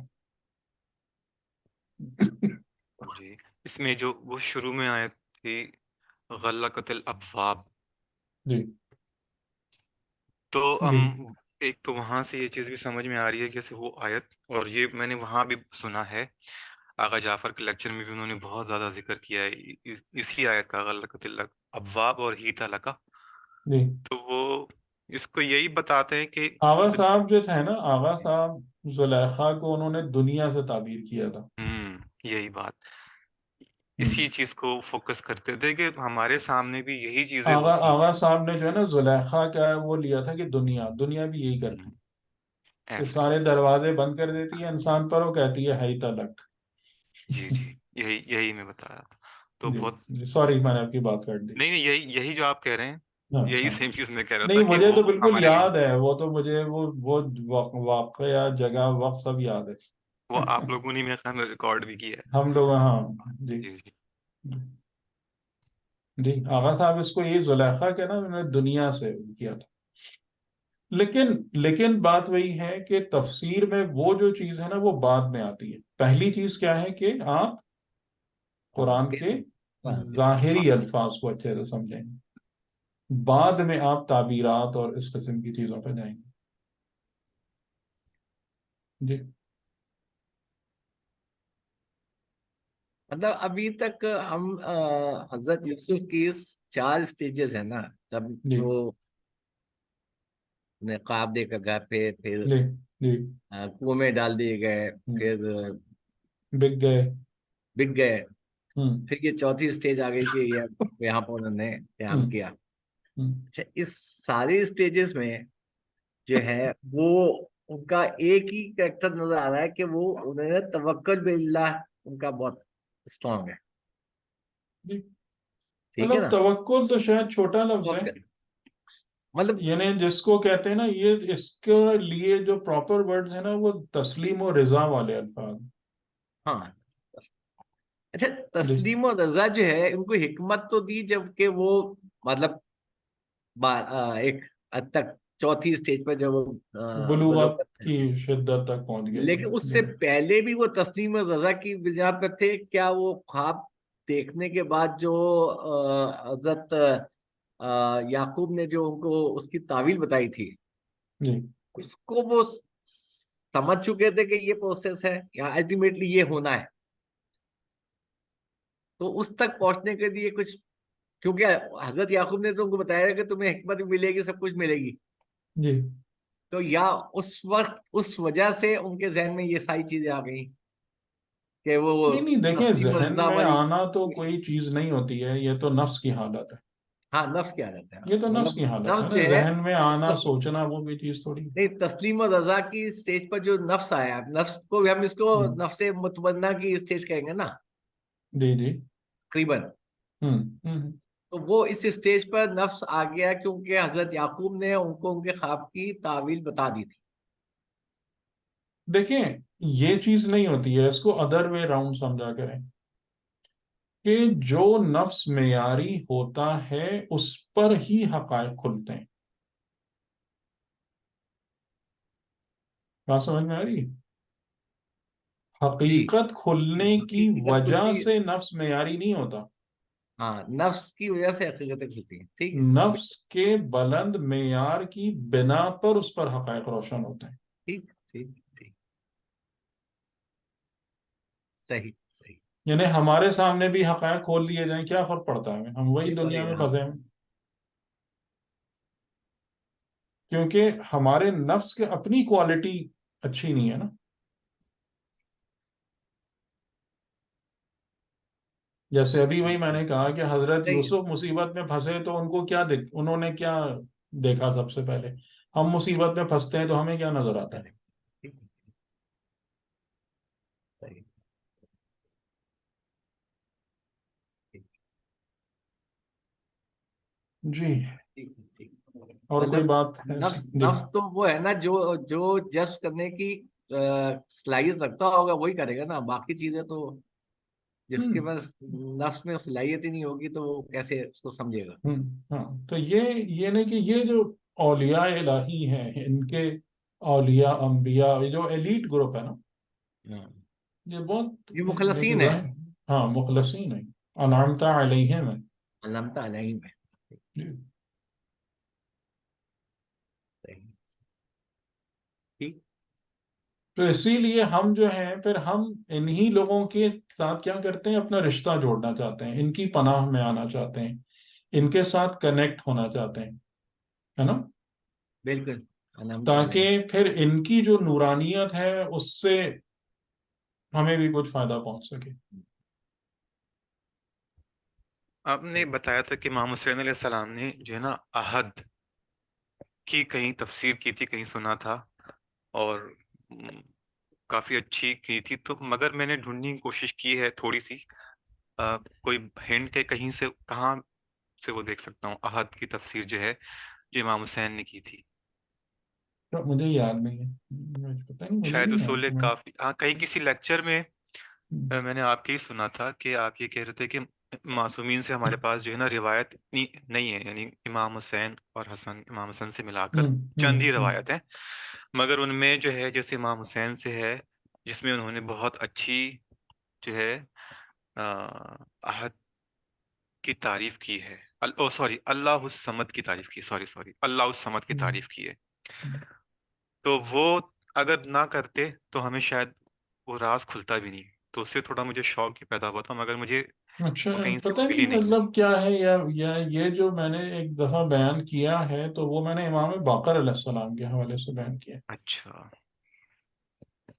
جی، اس میں جو وہ شروع میں آیت تھی غلقت الابواب، جی تو جی ایک تو وہاں سے یہ چیز بھی سمجھ میں آ رہی ہے جیسے وہ آیت، اور یہ میں نے وہاں بھی سنا ہے، آغا جعفر کے لیکچر میں بھی انہوں نے بہت زیادہ ذکر کیا ہے اسی آیت کا، غلقت الابواب اور ہیتا لکا. جی. تو وہ اس کو یہی بتاتے ہیں کہ آغا صاحب جو تھے نا، آغا صاحب زلیخا کو انہوں نے دنیا سے تعبیر کیا تھا. یہی بات، اسی چیز کو فوکس کرتے تھے کہ ہمارے سامنے بھی یہی چیزیں ہوتی آغا ہیں. صاحب نے جو ہے نا زلیخا کا وہ لیا تھا کہ دنیا بھی یہی کرتی ہے کہ ایسے سارے دروازے بند کر دیتی ہے انسان پر، وہ کہتی ہے ہی تلک. جی یہی میں بتا رہا تھا. تو جی بہت جی سوری میں نے آپ کی بات کر دی. نہیں یہی جو آپ کہہ رہے ہیں، ہاں یہی ہاں. سیم چیز میں کہہ رہا تھا نہیں کہ مجھے وہ تو بالکل ہمارے بھی، یاد ہے، وہ تو مجھے وہ واقعہ جگہ وقت سب یاد وہ ہے. آپ لوگوں نے میرے خیال میں ریکارڈ بھی کیا ہے. ہم لوگ ہاں. جی جی جی جی. آغا صاحب اس کو یہ زلیخا کے نا انہوں نے دنیا سے کیا تھا. لیکن بات وہی ہے کہ تفسیر میں وہ جو چیز ہے نا وہ بعد میں آتی ہے. پہلی چیز کیا ہے کہ آپ قرآن کے ظاہری الفاظ کو اچھے سے سمجھیں گے، بعد میں آپ تعبیرات اور اس قسم کی چیزوں پہ جائیں گے. جی مطلب ابھی تک ہم حضرت یوسف کی 4 سٹیجز ہیں نا، جب جی وہ نے خواب دیکھا گیا، پھر جی جی. کنویں میں ڈال دیے گئے، پھر بک گئے. بک گئے، ہوں پھر یہ 4تھی سٹیج آ گئی کہ یہاں پر انہوں نے قیام کیا. اچھا، اس ساری سٹیجز میں جو ہے وہ ان کا ایک ہی کریکٹر نظر آ رہا ہے کہ وہ انہوں نے توکل باللہ، ان کا بہت اسٹرانگ ہے. ٹھیک ہے مطلب نا، توکل تو شاید چھوٹا لفظ ہے، مطلب یعنی جس کو کہتے ہیں نا، یہ اس کے لیے جو پراپر ورڈ ہے نا وہ تسلیم و رضا والے الفاظ. ہاں. اچھا، جی تسلیم و رضا جو ہے ان کو حکمت تو دی جب کہ وہ مطلب ایک حد تک 4تھی سٹیج پر جب وہ بلوغت بلوغت ہے. کی شدت تک پہنچ گئے. لیکن اس سے پہلے بھی وہ تسلیم و رضا کی بنا پر تھے. کیا وہ خواب دیکھنے کے بعد جو حضرت یعقوب نے جو ان کو اس کی تعویل بتائی تھی، جی اس کو وہ سمجھ چکے تھے کہ یہ پروسیس ہے یا الٹیمیٹلی یہ ہونا ہے؟ تو اس تک پہنچنے کے لیے کچھ، کیونکہ حضرت یعقوب نے تو ان کو بتایا کہ تمہیں حکمت بھی ملے گی، سب کچھ ملے گی، جی تو یا اس وقت اس وجہ سے ان کے ذہن میں یہ ساری چیزیں آ گئی کہ وہ نہیں دیکھیں، تسلیم و ذہن رضا میں والی. آنا تو کوئی چیز نہیں ہوتی ہے، یہ تو نفس کی حالت ہے، ہاں نفس کیا رہتا ہے، یہ تو نفس مطلب کی حالت ہے نفس نا، جو ہے ذہن میں آنا تو سوچنا وہ بھی چیز تھوڑی. نہیں، تسلیم و رضا کی اسٹیج پر جو نفس آیا، نفس کو ہم اس کو ہوں، نفس مطمئنہ کی اسٹیج کہیں گے نا جی جی. تقریباً. ہوں ہوں. تو وہ اس اسٹیج پر نفس آ گیا کیونکہ حضرت یعقوب نے ان کو ان کے خواب کی تعویل بتا دی تھی. دیکھیں یہ چیز نہیں ہوتی ہے، اس کو ادر وے راؤنڈ سمجھا کریں کہ جو نفس معیاری ہوتا ہے اس پر ہی حقائق کھلتے ہیں. بات سمجھ میں آ رہی ہے؟ جی حقیقت کھلنے کی حقیقت وجہ کھلتی ہے. سے نفس معیاری نہیں ہوتا، ہاں نفس کی وجہ سے حقیقتیں کھلتی ہیں. ٹھیک ہے، نفس کے بلند معیار کی بنا پر اس پر حقائق روشن ہوتے ہیں. ٹھیک ٹھیک ٹھیک، صحیح صحیح. یعنی ہمارے سامنے بھی حقائق کھول دیے جائیں، کیا فرق پڑتا ہے؟ ہم وہی یہ دنیا پڑے میں گا. پھنسے ہیں، کیونکہ ہمارے نفس کے اپنی کوالٹی اچھی نہیں ہے نا. جیسے ابھی وہی میں نے کہا کہ حضرت نہیں یوسف مصیبت میں پھنسے تو ان کو کیا انہوں نے کیا دیکھا؟ سب سے پہلے ہم مصیبت میں پھنستے ہیں تو ہمیں کیا نظر آتا ہے؟ ٹھیک، صحیح. جی. ٹھیک ٹھیک. اور کوئی مطلب بات ہے؟ نفس جی. نفس تو وہ ہے نا جو جذب کرنے کی صلاحیت رکھتا ہوگا وہی کرے گا نا. باقی چیزیں تو جس کے پاس نفس میں صلاحیت ہی نہیں ہوگی تو وہ کیسے اس کو سمجھے گا. ہاں تو یہ نہیں کہ یہ جو اولیاء الہی ہیں، ان کے اولیاء انبیاء، یہ جو ایلیٹ گروپ ہے نا، ہاں. یہ بہت یہ مخلصین ہے، ہاں مخلصین ہیں، انعمت علیہم ہیں. علامت علیہم ہے. جی. صحیح. ٹھیک. تو اسی لیے ہم جو ہیں پھر ہم انہی لوگوں کے ساتھ کیا کرتے ہیں؟ اپنا رشتہ جوڑنا چاہتے ہیں، ان کی پناہ میں آنا چاہتے ہیں، ان کے ساتھ کنیکٹ ہونا چاہتے ہیں، ہے نا، بالکل علامت علیہم. تاکہ پھر ان کی جو نورانیت ہے اس سے ہمیں بھی کچھ فائدہ پہنچ سکے. آپ نے بتایا تھا کہ امام حسین علیہ السلام نے جو ہے نا عہد کی کہیں تفسیر کی تھی، کہیں سنا تھا، اور کافی اچھی کی تھی. تو مگر میں نے ڈھونڈنے کی کوشش کی ہے تھوڑی سی، کوئی ہنٹ کے کہیں سے کہاں سے وہ دیکھ سکتا ہوں عہد کی تفسیر جو ہے جو امام حسین نے کی تھی؟ تو مجھے یاد نہیں ہے، پتہ نہیں، مجھے شاید نہیں اصول یاد. کافی، ہاں کہیں کسی لیکچر میں میں نے آپ کے ہی سنا تھا کہ آپ یہ کہہ رہے تھے کہ معصومین سے ہمارے پاس جو ہے نا روایت نہیں ہے، یعنی امام حسین اور حسن، امام حسن سے ملا کر چند ہی روایت ہیں، مگر ان میں جو ہے جیسے امام حسین سے ہے جس میں انہوں نے بہت اچھی جو ہے عہد کی تعریف کی ہے، سوری اللہ الصمد کی تعریف کی، سوری اللہ الصمد کی تعریف کی ہے. تو وہ اگر نہ کرتے تو ہمیں شاید وہ راز کھلتا بھی نہیں. تو اس سے تھوڑا مجھے شوق ہی پیدا ہوا تھا، مگر مجھے اچھا، وہ کہیں سے پتہ ملی نہیں نہیں. مطلب کیا ہے، یا یہ جو میں نے ایک دفعہ بیان کیا ہے تو وہ میں نے امام باقر علیہ السلام کے حوالے سے بیان کیا. اچھا،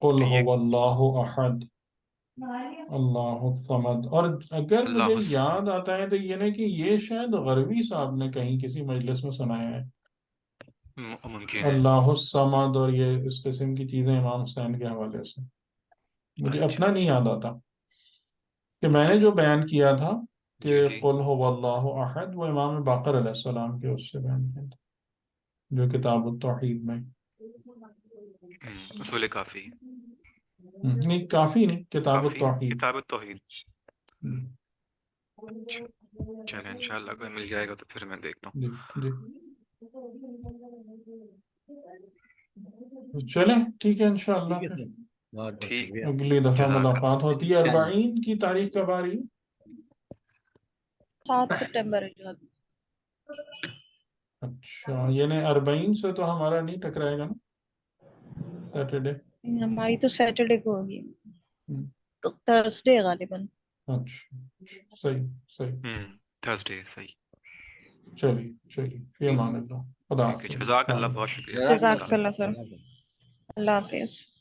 قل تو یہ هو اللہ احد اللہ الصمد. اور اگر مجھے اللہ یاد آتا ہے تو یہ نہیں کہ یہ شاید غروی صاحب نے کہیں کسی مجلس میں سنایا ہے ممکن ہے. اللہ الصمد، اور یہ اس قسم کی چیزیں امام حسین کے حوالے سے. مجھے اچھا اپنا نہیں اچھا. یاد آتا کہ میں نے جو بیان کیا تھا کہ جی جی. قل هو اللہ احد، وہ امام باقر علیہ السلام کے اس سے بیان کیا تھا جو کتاب التوحید میں. اصول کافی. نہیں کافی نہیں، کتاب کافی التوحید. کتاب توحید. اچھا چلیں انشاءاللہ اگر مل جائے گا تو پھر میں دیکھتا ہوں. جی جی. چلیں ٹھیک ہے انشاءاللہ ٹھیک ہے پھر سر، بہت بہت ٹھیک، شکریہ. اگلی دفعہ جزاک اللہ. ملاقات ہوتی ہے. انشاءاللہ. 40 کی تاریخ کب آ رہی ہے؟ 7 سپٹمبر ہے. اچھا، یعنی 40 سے تو ہمارا نہیں ٹکرائے گا نا سیٹرڈے؟ ہماری تو سیٹرڈے کو ہوگی، تو تھرسڈے غالباً. اچھا صحیح صحیح تھرسڈے صحیح. چلیے فی امان اللہ. خدا ٹھیک ہے، حافظ. جزاک اللہ، بہت شکریہ. جزاک اللہ سر. اللہ حافظ.